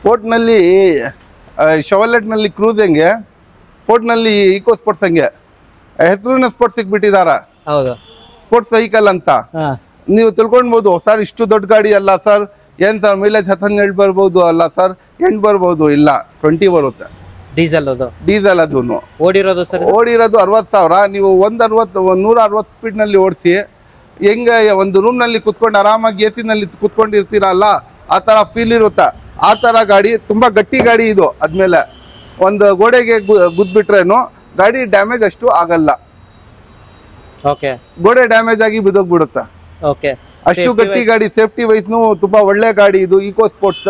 ಫೋರ್ಟ್ ನಲ್ಲಿ ಶವಲೆಟ್ ನಲ್ಲಿ ಕ್ರೂಸ್ ಹೆಂಗೆ, ಫೋರ್ಟ್ ನಲ್ಲಿ ಇಕೋ ಸ್ಪೋರ್ಟ್ಸ್ ಹಂಗೆ ಹೆಸರಿನ ಸ್ಪೋರ್ಟ್ಸ್ ಸಿಕ್ಬಿಟ್ಟಿದಾರ. ಹೌದು, ಸ್ಪೋರ್ಟ್ಸ್ ವೆಹಿಕಲ್ ಅಂತ ನೀವು ತಿಳ್ಕೊಳ್ಬಹುದು ಸರ್. ಇಷ್ಟು ದೊಡ್ಡ ಗಾಡಿ ಅಲ್ಲ ಸರ್. ಏನ್ ಸರ್ ಮೈಲೇಜ್ 17 ಬರ್ಬೋದು ಅಲ್ಲ ಸರ್, 8 ಬರ್ಬೋದು. ಇಲ್ಲ 20 ಬರುತ್ತೆ. ಡೀಸೆಲ್ ಅದು. ಡೀಸೆಲ್ ಅದನ್ನು ಓಡಿರೋದು ಸರ್? ಓಡಿರೋದು 60,000. ನೀವು 160 ಸ್ಪೀಡ್ ನಲ್ಲಿ ಓಡಿಸಿ ಹೆಂಗ ಒಂದು ರೂಮ್ ನಲ್ಲಿ ಕುತ್ಕೊಂಡು ಆರಾಮಾಗಿ AC ನಲ್ಲಿ ಕುತ್ಕೊಂಡಿರ್ತೀರಲ್ಲ, ಆ ತರ ಫೀಲ್ ಇರುತ್ತೆ. ಆ ತರ ಗಾಡಿ ತುಂಬಾ ಗಟ್ಟಿ ಗಾಡಿ ಇದು. ಅದ್ಮೇಲೆ ಒಂದು ಗೋಡೆಗೆ ಗುದ್ಬಿಟ್ರೇನು ಗಾಡಿ ಡ್ಯಾಮೇಜ್ ಅಷ್ಟು ಆಗಲ್ಲ. ಓಕೆ. ಗೋಡೆ ಡ್ಯಾಮೇಜ್ ಆಗಿ ಬಿದ್ದೋಗ್ಬಿಡುತ್ತೆ. ಓಕೆ. ಅಷ್ಟು ಗಟ್ಟಿ ಗಾಡಿ. ಸೇಫ್ಟಿ ವೈಸ್ನು ತುಂಬಾ ಒಳ್ಳೆ ಗಾಡಿ ಇದು. ಇಕೋ ಸ್ಪೋರ್ಟ್ಸ್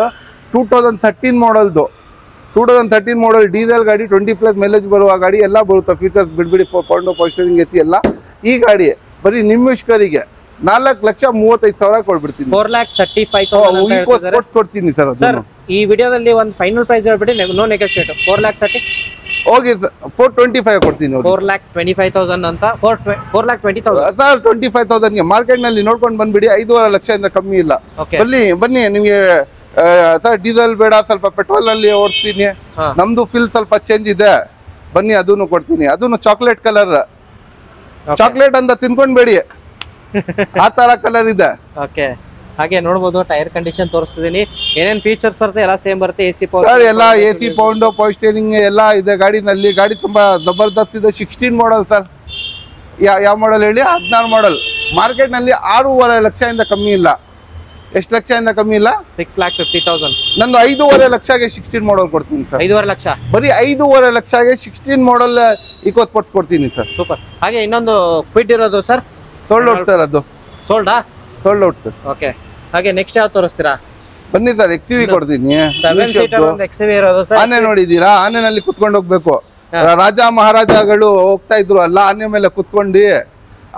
2013 ಮಾಡಲ್ದು. 2013 ಮಾಡಲ್ ಡೀಸೆಲ್ ಗಾಡಿ, 20+ ಮೈಲೇಜ್ ಬರುವ ಗಾಡಿ ಎಲ್ಲ ಬರುತ್ತೆ. ಫೀಚರ್ಸ್ ಬಿಡ್ಬಿಡಿ, 4.0 ಸ್ಟೀರಿಂಗ್ AC ಎಲ್ಲ. ಈ ಗಾಡಿ ಬರೀ ನಿಮ್ಮಿಷ್ಕರಿಗೆ 4,35,000 ಕೊಡ್ಬಿಡ್ತೀನಿ. 4,35,000 ಇಕೋ ಸ್ಪೋರ್ಟ್ಸ್ ಕೊಡ್ತೀನಿ ಸರ್. ಸರ್ ಈ ವಿಡಿಯೋದಲ್ಲಿ ಒಂದು ಫೈನಲ್ ಪ್ರೈಸ್ ಹೇಳ್ಬಿಡಿ, ನೋ ನೆಗೋಶಿಯೇಟ್. 4,30,000 ಓಕೆ ಸರ್, 425 ಕೊಡ್ತೀನಿ. 4,25,000 ಅಂತ. 4,20,000 ಸರ್ 25,000ಗೆ ಮಾರ್ಕೆಟ್ ನಲ್ಲಿ ನೋಡ್ಕೊಂಡು ಬಂದ್ಬಿಡಿ. 5.5 ಲಕ್ಷದಿಂದ ಕಮ್ಮಿ ಇಲ್ಲ. ಓಕೆ. ಬನ್ನಿ ನಿಮ್ಗೆ ಸರ್ ಡೀಸೆಲ್ ಬೇಡ, ಸ್ವಲ್ಪ ಪೆಟ್ರೋಲ್ ಅಲ್ಲಿ ಓಡಿಸ್ತೀನಿ. ನಮ್ದು ಫಿಲ್ ಸ್ವಲ್ಪ ಚೇಂಜ್ ಇದೆ, ಬನ್ನಿ ಅದನ್ನು ಕೊಡ್ತೀನಿ. ಅದನ್ನು ಚಾಕ್ಲೇಟ್ ಕಲರ್. ಚಾಕ್ಲೇಟ್ ಅಂತ ತಿನ್ಕೊಂಡ್ಬೇಡಿ, ಆ ತರ ಕಲರ್ ಇದೆ. ಓಕೆ. ಹಾಗೆ ನೋಡಬಹುದು, ಟೈರ್ ಕಂಡೀಷನ್ ತೋರಿಸ್ತಿದೀನಿ. ಏನೇನ್ ಫೀಚರ್ಸ್ ಬರುತ್ತೆ ಎಲ್ಲ ಸೇಮ್ ಬರುತ್ತೆ. AC ಪವರ್ ಸರ್ ಎಲ್ಲ AC ಪವರ್ ಸ್ಟೀರಿಂಗ್ ಎಲ್ಲ ಇದೆ ಗಾಡಿನಲ್ಲಿ. ಗಾಡಿ ತುಂಬಾ ಜಬರ್ದಸ್ತ್ ಇದೆ. 16 ಮಾಡಲ್ ಸರ್. ಯಾವ ಮಾಡಲ್ ಹೇಳಿ? 16 ಮಾಡಲ್. ಮಾರ್ಕೆಟ್ ನಲ್ಲಿ 6.5 ಲಕ್ಷದಿಂದ ಕಮ್ಮಿ ಇಲ್ಲ. ಎಷ್ಟು ಲಕ್ಷದಿಂದ ಕಮ್ಮಿ ಇಲ್ಲ? 6,50,000. ನಂದು 5.5 ಲಕ್ಷಗೆ 16 ಮಾಡಲ್ ಕೊಡ್ತೀನಿ ಸರ್. 5.5 ಲಕ್ಷ. ಬರೀ 5.5 ಲಕ್ಷಗೆ 16 ಮಾಡಲ್ ಇಕೋ ಸ್ಪೋರ್ಟ್ಸ್ ಕೊಡ್ತೀನಿ ಸರ್. ಸೂಪರ್. ಹಾಗೆ ಇನ್ನೊಂದು ಕ್ವಿಡ್ ಇರೋದು ಸರ್? Sold out sir. ಅದು ಸೋಲ್ಡಾ? Sold out sir. ಓಕೆ. ಹಾಗೆ ನೆಕ್ಸ್ಟ್ ಯಾವ್ದು ತೋರಿಸ್ತೀರಾ? ಬನ್ನಿ ಸರ್, XUV ಕೊಡ್ತೀನಿ. 7 ಸೀಟರ್ ಒಂದು XUV ಇರೋದು ಸರ್. ಆನೆ ನೋಡಿದೀರಾ? ಆನೆನಲ್ಲಿ ಕುತ್ಕೊಂಡು ಹೋಗ್ಬೇಕು. ರಾಜ ಮಹಾರಾಜಗಳು ಹೋಗ್ತಾ ಇದ್ರು ಅಲ್ಲ ಆನೆ ಮೇಲೆ ಕುತ್ಕೊಂಡು.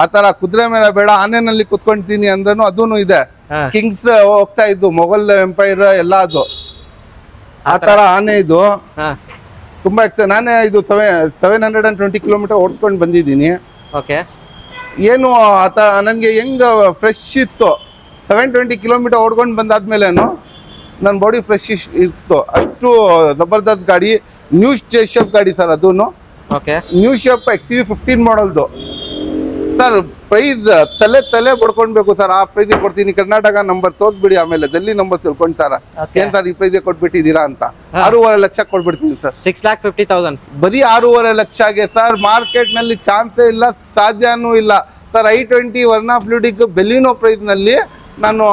ಆತರ ಕುದುರೆ ಮೇಲೆ ಬೇಡ, ಆನೆನಲ್ಲಿ ಕುತ್ಕೊಂತೀನಿ ಅಂದ್ರೂ ಅದೂ ಇದೆ. ಕಿಂಗ್ಸ್ ಹೋಗ್ತಾ ಇದ್ದು, ಮೊಘಲ್ ಎಂಪೈರ್ ಎಲ್ಲ ಅದು. ಆತರ ಆನೆ ಇದು ತುಂಬಾ ನಾನೇ ಇದು 720 ಕಿಲೋಮೀಟರ್ ಓಡಿಸ್ಕೊಂಡು ಬಂದಿದ್ದೀನಿ. ಓಕೆ. ಏನು ಆತ ನನಗೆ ಹೆಂಗ ಫ್ರೆಶ್ ಇತ್ತು. 720 ಕಿಲೋಮೀಟರ್ ಓಡ್ಕೊಂಡು ಬಂದಾದ್ಮೇಲೇನು ನನ್ನ ಬಾಡಿ ಫ್ರೆಶ್ ಇತ್ತು. ಅಷ್ಟು ಜಬರ್ದಸ್ತ್ ಗಾಡಿ. ನ್ಯೂ ಶೇಪ್ ಗಾಡಿ ಸರ್ ಅದನ್ನು. ಓಕೆ. ನ್ಯೂ ಶೇಪ್ XUV 15 ಮಾಡಲ್ದು ಸರ್. ಪ್ರೈಸ್ ತಲೆ ಬಡ್ಕೊಳ್ಬೇಕು ಸರ್. ಆ ಪ್ರೈಸ್ ಕೊಡ್ತೀನಿ. ಕರ್ನಾಟಕ ನಂಬರ್ ತೋರ್ಸ್ಬಿಡಿ, ಆಮೇಲೆ ಡೆಲ್ಲಿ ನಂಬರ್ ತಿಳ್ಕೊಂತಾರ ಏನ್ ಸರ್ ಈ ಪ್ರೈಸ್ ಕೊಟ್ಬಿಟ್ಟಿದ್ದೀರಾ ಅಂತ. 6.5 ಲಕ್ಷ ಕೊಡ್ಬಿಡ್ತೀನಿ ಸರ್. 6,50,000. ಬರೀ 6.5 ಲಕ್ಷಗೆ ಸರ್. ಮಾರ್ಕೆಟ್ ನಲ್ಲಿ ಚಾನ್ಸೇ ಇಲ್ಲ, ಸಾಧ್ಯನೂ ಇಲ್ಲ sir. i20 Verna fluidic Baleno price ನಲ್ಲಿ ನಾನು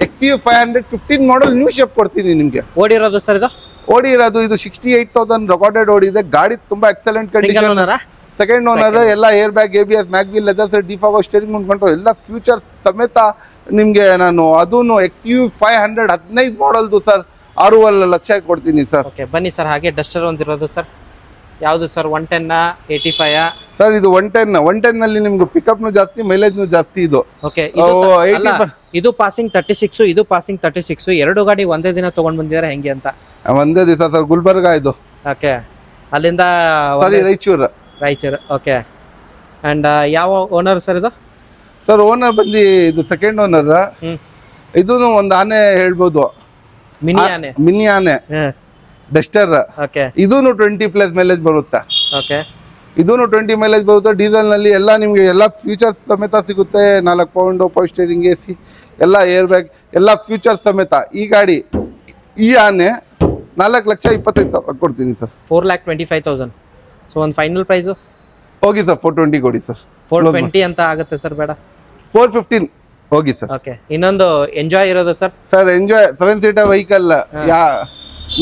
XUV 500 15 ಮಾಡಲ್ ನ್ಯೂ ಶೇಪ್ ಕೊಡ್ತೀನಿ ನಿಮ್ಗೆ. ಓಡಿರೋದು ಸರ್ ಇದು? ಓಡಿರೋದು ಇದು 68,000 ರೆಕಾರ್ಡೆಡ್ ಓಡಿದೆ. ಗಾಡಿ ತುಂಬಾ ಎಕ್ಸಲೆಂಟ್ ಕಂಡೀಷನ್. Second owner. ಎಲ್ಲ air bag, ABS, mag wheel, leather seat, defogger, steering control ಎಲ್ಲ ಫ್ಯೂಚರ್ಸ್ ಸಮೇತ ನಿಮ್ಗೆ ನಾನು ಅದನ್ನು XUV 500 15 ಮಾಡಲ್ದು ಸರ್ 6.5 ಲಕ್ಷ ಕೊಡ್ತೀನಿ ಸರ್. ಓಕೆ. ಬನ್ನಿ ಸರ್. ಹಾಗೆ ಡಸ್ಟರ್ ಒಂದಿರೋದು ಸರ್, ಯಾವುದು ಸರ್? 110 85 ಸರ್? ಇದು 110 ನಲ್ಲಿ ನಿಮ್ಗೆ ಪಿಕಪ್ ಜಾಸ್ತಿ, ಮೈಲೇಜ್ ಜಾಸ್ತಿ ಇದು. ಓಕೆ. ಇದು ಪಾಸಿಂಗ್ 36, ಇದು ಪಾಸಿಂಗ್ 36. ಎರಡು ಗಾಡಿ ಒಂದೇ ದಿನ ತಗೊಂಡ್ ಬಂದಿದ್ದಾರೆ ಹೆಂಗೆ ಅಂತ? ಒಂದೇ ದಿವಸ ಸರ್. ಗುಲ್ಬರ್ಗ ಇದು. ಓಕೆ. ಅಲ್ಲಿಂದ ಸಾರಿ ರಾಯಚೂರು. ಓಕೆ. ಅಂಡ್ ಯಾವ ಓನರ್ ಸರ್ ಇದು? ಸರ್ ಓನರ್ ಬಂದು ಇದು ಸೆಕೆಂಡ್ ಓನರ್. ಇದೂ ಒಂದು ಆನೆ ಹೇಳ್ಬೋದು, ಮಿನಿ ಆನೆ ಡಸ್ಟರ್. ಓಕೆ. ಇದೂನು 20+ ಮೈಲೇಜ್ ಬರುತ್ತೆ. ಓಕೆ. ಇದೂನು 20 ಮೈಲೇಜ್ ಬರುತ್ತೆ. ಡೀಸೆಲ್ ನಲ್ಲಿ ಎಲ್ಲ ನಿಮ್ಗೆ ಎಲ್ಲ ಫ್ಯೂಚರ್ಸ್ ಸಮೇತ ಸಿಗುತ್ತೆ. 4 ಪವರ್ ಸ್ಟೀರಿಂಗ್, AC ಎಲ್ಲ ಏರ್ ಬ್ಯಾಗ್ ಎಲ್ಲ ಫ್ಯೂಚರ್ಸ್ ಸಮೇತ. ಈ ಗಾಡಿ ಈ ಆನೆ 4,25,000 ಕೊಡ್ತೀನಿ ಸರ್. 4,25,000. ಸೊ ಒಂದು ಫೈನಲ್ ಪ್ರೈಸು ಹೋಗಿ ಸರ್ 420 ಕೊಡಿ ಸರ್. 420 ಅಂತ ಆಗುತ್ತೆ ಸರ್? ಬೇಡ, 415 ಹೋಗಿ ಸರ್. ಓಕೆ. ಇನ್ನೊಂದು ಎಂಜಾಯ್ ಇರೋದು sir? Sir enjoy 7 seater vehicle.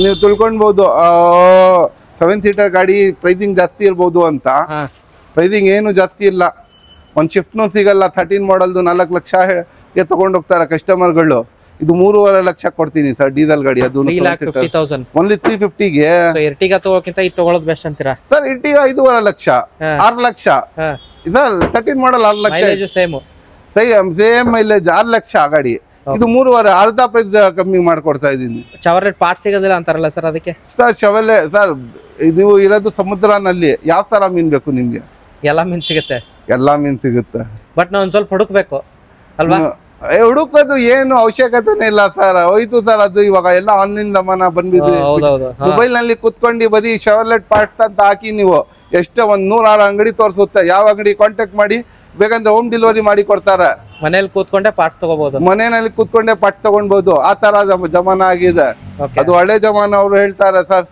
ನೀವು ತಿಳ್ಕೊಳ್ಬಹುದು 7 ಸೀಟರ್ ಗಾಡಿ ಪ್ರೈಸಿಂಗ್ ಜಾಸ್ತಿ ಇರ್ಬೋದು ಅಂತ. ಪ್ರೈಸಿಂಗ್ ಏನು ಜಾಸ್ತಿ ಇಲ್ಲ. ಒಂದು ಶಿಫ್ಟ್ನೂ ಸಿಗಲ್ಲ 13 ಮಾಡಲ್ದು 4 ಲಕ್ಷ ತಗೊಂಡು ಹೋಗ್ತಾರೆ ಕಸ್ಟಮರ್ಗಳು. ಇದು 3.5 ಲಕ್ಷ ಕೊಡ್ತೀನಿ ಸರ್ ಡೀಸೆಲ್ ಗಾಡಿ. ಅದು ಓನ್ಲಿ 350ಗೆ. ಎರ್ಟಿಗಾ ತಗೋಕ್ಕಿಂತ ಇದು ತಗೊಳ್ಳೋದು ಬೆಸ್ಟ್ ಅಂತೀರಾ sir? Ertiga 5.5 lakh 6 lakh sir. 13 ಮಾಡಲ್ 6 ಲಕ್ಷ ಸೇಮ್ ಮೈಲೇಜ್ 6 ಲಕ್ಷ ಗಾಡಿ. ಇದು 3.5 ಅರ್ಧ ಪ್ರೈಸ್ ಕಮ್ಮಿ ಮಾಡ್ಕೊಡ್ತಾ ಇದ್ದೀನಿ. ಶವರ್ಲೆಟ್ ಪಾರ್ಟ್ ಸಿಗೋದಿಲ್ಲ ಅಂತಾರಲ್ಲ ಸರ್ ಅದಕ್ಕೆ? ಸರ್ ಶವರ್ಲೆಟ್ ಸರ್ ನೀವು ಇರೋದು ಸಮುದ್ರನಲ್ಲಿ, ಯಾವ ತರ ಮೀನ್ ಬೇಕು ನಿಮ್ಗೆ? ಎಲ್ಲಾ ಮೀನ್ ಸಿಗುತ್ತೆ. ಎಲ್ಲಾ ಮೀನ್ ಸಿಗುತ್ತೆ, ಬಟ್ ನಾವು ಒಂದ್ ಸ್ವಲ್ಪ ಹುಡುಕ್ಬೇಕು ಅಲ್ವಾ? ಹುಡುಕೋದು ಏನು ಅವಶ್ಯಕತೆನೇ ಇಲ್ಲ ಸರ್. ಹೋಯ್ತು ಸರ್ ಅದು. ಇವಾಗ ಎಲ್ಲ ಆನ್ಲೈನ್ ಜಮಾನ ಬಂದ್ಬಿದ್ದು. ಮೊಬೈಲ್ ನಲ್ಲಿ ಕುತ್ಕೊಂಡು ಬರೀ ಶವರ್ಲೆಟ್ ಪಾರ್ಟ್ಸ್ ಅಂತ ಹಾಕಿ ನೀವು ಎಷ್ಟೋ 100 ಅಂಗಡಿ ತೋರಿಸುತ್ತೆ. ಯಾವ ಅಂಗಡಿ ಕಾಂಟ್ಯಾಕ್ಟ್ ಮಾಡಿ ಬೇಕಂದ್ರೆ ಹೋಮ್ ಡೆಲಿವರಿ ಮಾಡಿ ಕೊಡ್ತಾರೆ. ಮನೇಲಿ ಕೂತ್ಕೊಂಡೆ ಪಾರ್ಟ್ಸ್ ತಗೋಬಹುದು. ಮನೆಯಲ್ಲಿ ಕೂತ್ಕೊಂಡೆ ಪಾರ್ಟ್ಸ್ ತಗೊಂಡ್ಬೋದು. ಆ ತರ ಜಮಾನ ಆಗಿದೆ. ಅದು ಹಳೆ ಜಮಾನ. ಅವ್ರು ಹೇಳ್ತಾರೆ ಸರ್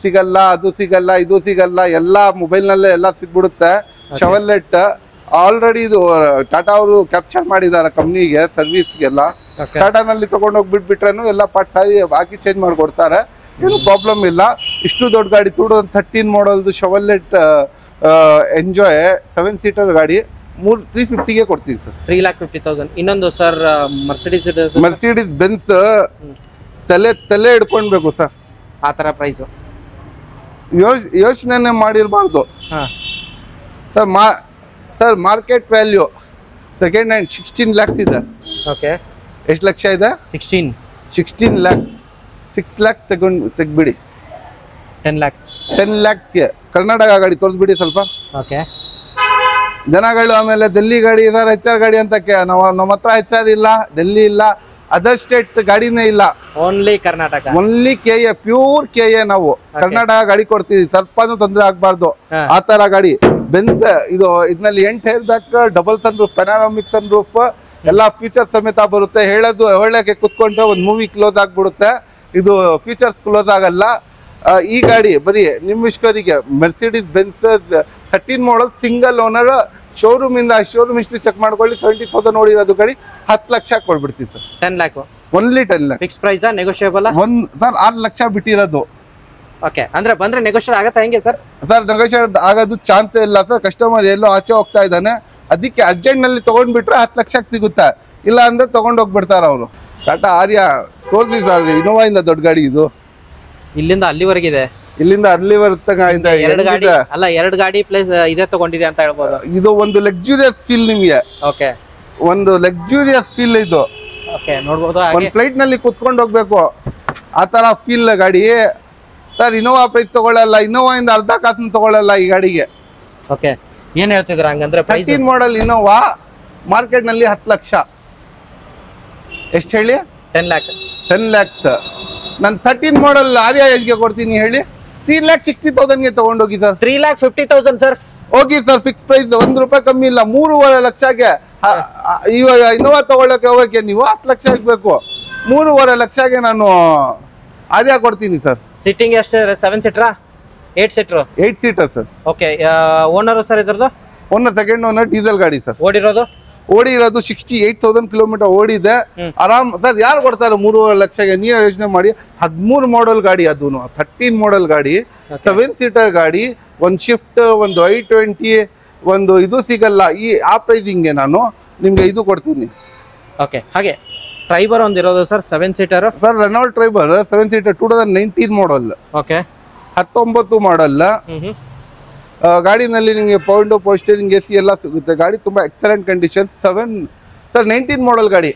ಸಿಗಲ್ಲ, ಅದು ಸಿಗಲ್ಲ, ಇದು ಸಿಗಲ್ಲ, ಎಲ್ಲ ಮೊಬೈಲ್ ನಲ್ಲೇ ಎಲ್ಲ ಸಿಗ್ಬಿಡುತ್ತೆ. ಶವರ್ಲೆಟ್ ಆಲ್ರೆಡಿ ಇದು ಟಾಟಾ ಅವರು ಕ್ಯಾಪ್ಚರ್ ಮಾಡಿದ್ದಾರೆ ಕಂಪ್ನಿಗೆ, ಸರ್ವಿಸ್ಗೆಲ್ಲ. ಟಾಟಾನಲ್ಲಿ ತಗೊಂಡೋಗಿ ಬಿಟ್ಬಿಟ್ರೇನು ಎಲ್ಲ ಪಾರ್ಟ್ಸ್ ಹಾಕಿ ಚೇಂಜ್ ಮಾಡಿಕೊಡ್ತಾರೆ. ಏನು ಪ್ರಾಬ್ಲಮ್ ಇಲ್ಲ. ಇಷ್ಟು ದೊಡ್ಡ ಗಾಡಿ 2013 ಮಾಡಲ್ದು ಶವರ್ಲೆಟ್ ಎಂಜಾಯ್ 7 ಸೀಟರ್ ಗಾಡಿ 350ಗೆ ಕೊಡ್ತೀನಿ ಸರ್. 3,50,000. ಇನ್ನೊಂದು ಸರ್ ಮರ್ಸಿಡೀಸ್ ಬೆನ್ಸ್ ತಲೆ ಹಿಡ್ಕೊಳ್ಬೇಕು ಸರ್. ಆ ತರ ಪ್ರೈಸ್ ಯೋಚನೆ ಮಾಡಿರಬಾರ್ದು sir. Market value second hand 16 lakhs ಇದೆ. ಓಕೆ, ಎಷ್ಟು ಲಕ್ಷ ಇದೆ? 16 lakhs. 6 lakhs ತೆಗ್ಬಿಡಿ. 10 lakhsಗೆ ಕರ್ನಾಟಕ ಗಾಡಿ ತೋರಿಸ್ಬಿಡಿ ಸ್ವಲ್ಪ. ಓಕೆ. ಜನಗಳು ಆಮೇಲೆ ಡೆಲ್ಲಿ ಗಾಡಿ ಸರ್, HR ಗಾಡಿ ಅಂತ ನಮ್ಮ ಹತ್ರ HR ಇಲ್ಲ, ಡೆಲ್ಲಿ ಇಲ್ಲ, ಅದರ್ ಸ್ಟೇಟ್ ಗಾಡಿನೇ ಇಲ್ಲ. Only Karnataka, only KA, pure KA. ನಾವು ಕರ್ನಾಟಕ ಗಾಡಿ ಕೊಡ್ತೀವಿ, ಸ್ವಲ್ಪನೂ ತೊಂದರೆ ಆಗ್ಬಾರ್ದು ಆ ತರ ಗಾಡಿ. ಬೆನ್ಸ್ ಇದು ಇದರಲ್ಲಿ 8 air bag, double sun roof, panoramic sun roof, ಎಲ್ಲಾ ಫೀಚರ್ಸ್ ಸಮೇತ ಬರುತ್ತೆ. ಹೇಳಕ್ಕೆ ಕುತ್ಕೊಂಡ್ರೆ ಒಂದು ಮೂವಿ ಕ್ಲೋಸ್ ಆಗ್ಬಿಡುತ್ತೆ. ಇದು ಫೀಚರ್ಸ್ ಕ್ಲೋಸ್ ಆಗಲ್ಲ. ಈ ಗಾಡಿ ಬರೀ ನಿಮ್ಮಿಷ್ಕರಿಗೆ Mercedes Benz 13 model single owner. Showroom history check ಮಾಡ್ಕೊಳ್ಳಿ. 70,000 ನೋಡಿರೋದು ಗಾಡಿ 10 ಲಕ್ಷ ಕೊಡ್ಬಿಡ್ತೀವಿ sir. 10 lakh only 10 lakh. Fix price negotiable sir 6 lakh ಬಿಟ್ಟಿರೋದು. ಓಕೆ, ಅಂದ್ರೆ ಬಂದ್ರೆ ನೆಗೋಷಿಯೇಟ್ ಆಗತ್ತಾ ಹೆಂಗೆ ಸರ್? ಸರ್ ನೆಗೋಷಿಯೇಟ್ ಆಗೋದು ಚಾನ್ಸೇ ಇಲ್ಲ ಸರ್. ಕಸ್ಟಮರ್ ಎಲ್ಲೋ ಆಚೆ ಹೋಗ್ತಾ ಇದ್ದಾನೆ, ಅದಕ್ಕೆ ಅರ್ಜೆಂಟ್ ನಲ್ಲಿ ತಗೊಂಡ್ಬಿಟ್ರೆ 10 ಲಕ್ಷಕ್ಕೆ ಸಿಗುತ್ತೆ. ಇಲ್ಲ ಅಂದ್ರೆ ತಗೊಂಡ್ ಹೋಗ್ಬಿಡ್ತಾರ ಅವರು. ಟಾಟಾ ಆರ್ಯ ತೋರಿಸಿ ಸರ್. ಇನೋವಾ ಇಂದ ದೊಡ್ಡ ಗಾಡಿ ಇದು. ಇಲ್ಲಿಂದ ಅಲ್ಲಿವರೆಗಿದೆ. ಇಲ್ಲಿಂದ ಅಲ್ಲಿವರೆಗೆ ಎರಡು ಗಾಡಿ ಪ್ಲೇಸ್ ಇದೇ ತಗೊಂಡಿದೆ ಅಂತ ಹೇಳ್ಬೋದು. ಇದು ಒಂದು ಲಕ್ಸುರಿಯಸ್ ಫೀಲ್ ನಿಮ್ಗೆ. ಓಕೆ, ಒಂದು ಲಕ್ಸುರಿಯಸ್ ಫೀಲ್ ಇದು. ಓಕೆ, ನೋಡ್ಬೋದು. ಒಂದು ಫ್ಲೈಟ್ ನಲ್ಲಿ ಕುತ್ಕೊಂಡು ಹೋಗ್ಬೇಕು ಆ ತರ ಫೀಲ್ ಗಾಡಿ ಸರ್. ಇನೋವಾ ಪ್ರೈಸ್ ತಗೊಳ್ಳಲ್ಲ, ಇನೋವಾ ಇಂದ ಅರ್ಧ ಕಾಸು ತಗೊಳ್ಳಲ್ಲ ಈ ಗಾಡಿಗೆ. ಓಕೆ, ಏನ್ ಹೇಳ್ತಿದ್ರ ಹಂಗಂದ್ರೆ? 13 ಮಾಡಲ್ ಇನೋವಾ ಮಾರ್ಕೆಟ್ ನಲ್ಲಿ 10 ಲಕ್ಷ. ಎಷ್ಟು ಹೇಳಿ? 10 lakhs. ನಾನು 13 ಮಾಡಲ್ ಆರ್ಯ ಎಷ್ಟ್ಗೆ ಕೊಡ್ತೀನಿ ಹೇಳಿ? 3,60,000ಗೆ ತಗೊಂಡೋಗಿ ಸರ್. 3,50,000 ಸರ್. ಹೋಗಿ ಸರ್, ಫಿಕ್ಸ್ ಪ್ರೈಸ್, 1 ರೂಪಾಯಿ ಕಮ್ಮಿ ಇಲ್ಲ. 3.5 ಲಕ್ಷಕ್ಕೆ ಇವಾಗ ಇನೋವಾ ತಗೊಳ್ಳಕ್ಕೆ ಹೋಗಕ್ಕೆ ನೀವು 10 ಲಕ್ಷ ಬೇಕು. 3.5 ಲಕ್ಷಕ್ಕೆ ನಾನು ಆರ್ಯ ಕೊಡ್ತೀನಿ ಸರ್. ಸಿಟ್ಟಿಂಗ್ ಎಷ್ಟು? 7 seater 8 seater? 8 seater sir. Okay, owner sir ಇದ್ರದ್ದು? ಓನರ್ ಸೆಕೆಂಡ್ ಓನರ್, ಡೀಸೆಲ್ ಗಾಡಿ ಸರ್. ಓಡಿರೋದು 68,000 ಕಿಲೋಮೀಟರ್ ಓಡಿದೆ. ಆರಾಮ್ ಸರ್. ಯಾರು ಕೊಡ್ತಾರೆ 3.5 ಲಕ್ಷಕ್ಕೆ? ನೀವೇ ಯೋಚನೆ ಮಾಡಿ. 13 ಮಾಡಲ್ ಗಾಡಿ, ಅದು 13 ಮಾಡಲ್ ಗಾಡಿ, 7 ಸೀಟರ್ ಗಾಡಿ, ಒಂದು ಶಿಫ್ಟ್, ಒಂದು i20, ಒಂದು ಇದು ಸಿಗಲ್ಲ. ಆ ಪ್ರೈಸಿಂಗ್ಗೆ ನಾನು ನಿಮ್ಗೆ ಇದು ಕೊಡ್ತೀನಿ. ಓಕೆ, ಹಾಗೆ ಟ್ರೈಬರ್ ಒಂದಿರೋದು sir 7 seater sir. Renault Triber 7 seater 2019 model. Okay, 19 model ಗಾಡಿನಲ್ಲಿ ನಿಮಗೆ ಪವರ್ ಸ್ಟೀರಿಂಗ್, AC ಎಲ್ಲ ಸಿಗುತ್ತೆ. ಗಾಡಿ ತುಂಬ ಎಕ್ಸಲೆಂಟ್ ಕಂಡೀಷನ್. 7 19 ಮಾಡಲ್ ಗಾಡಿ.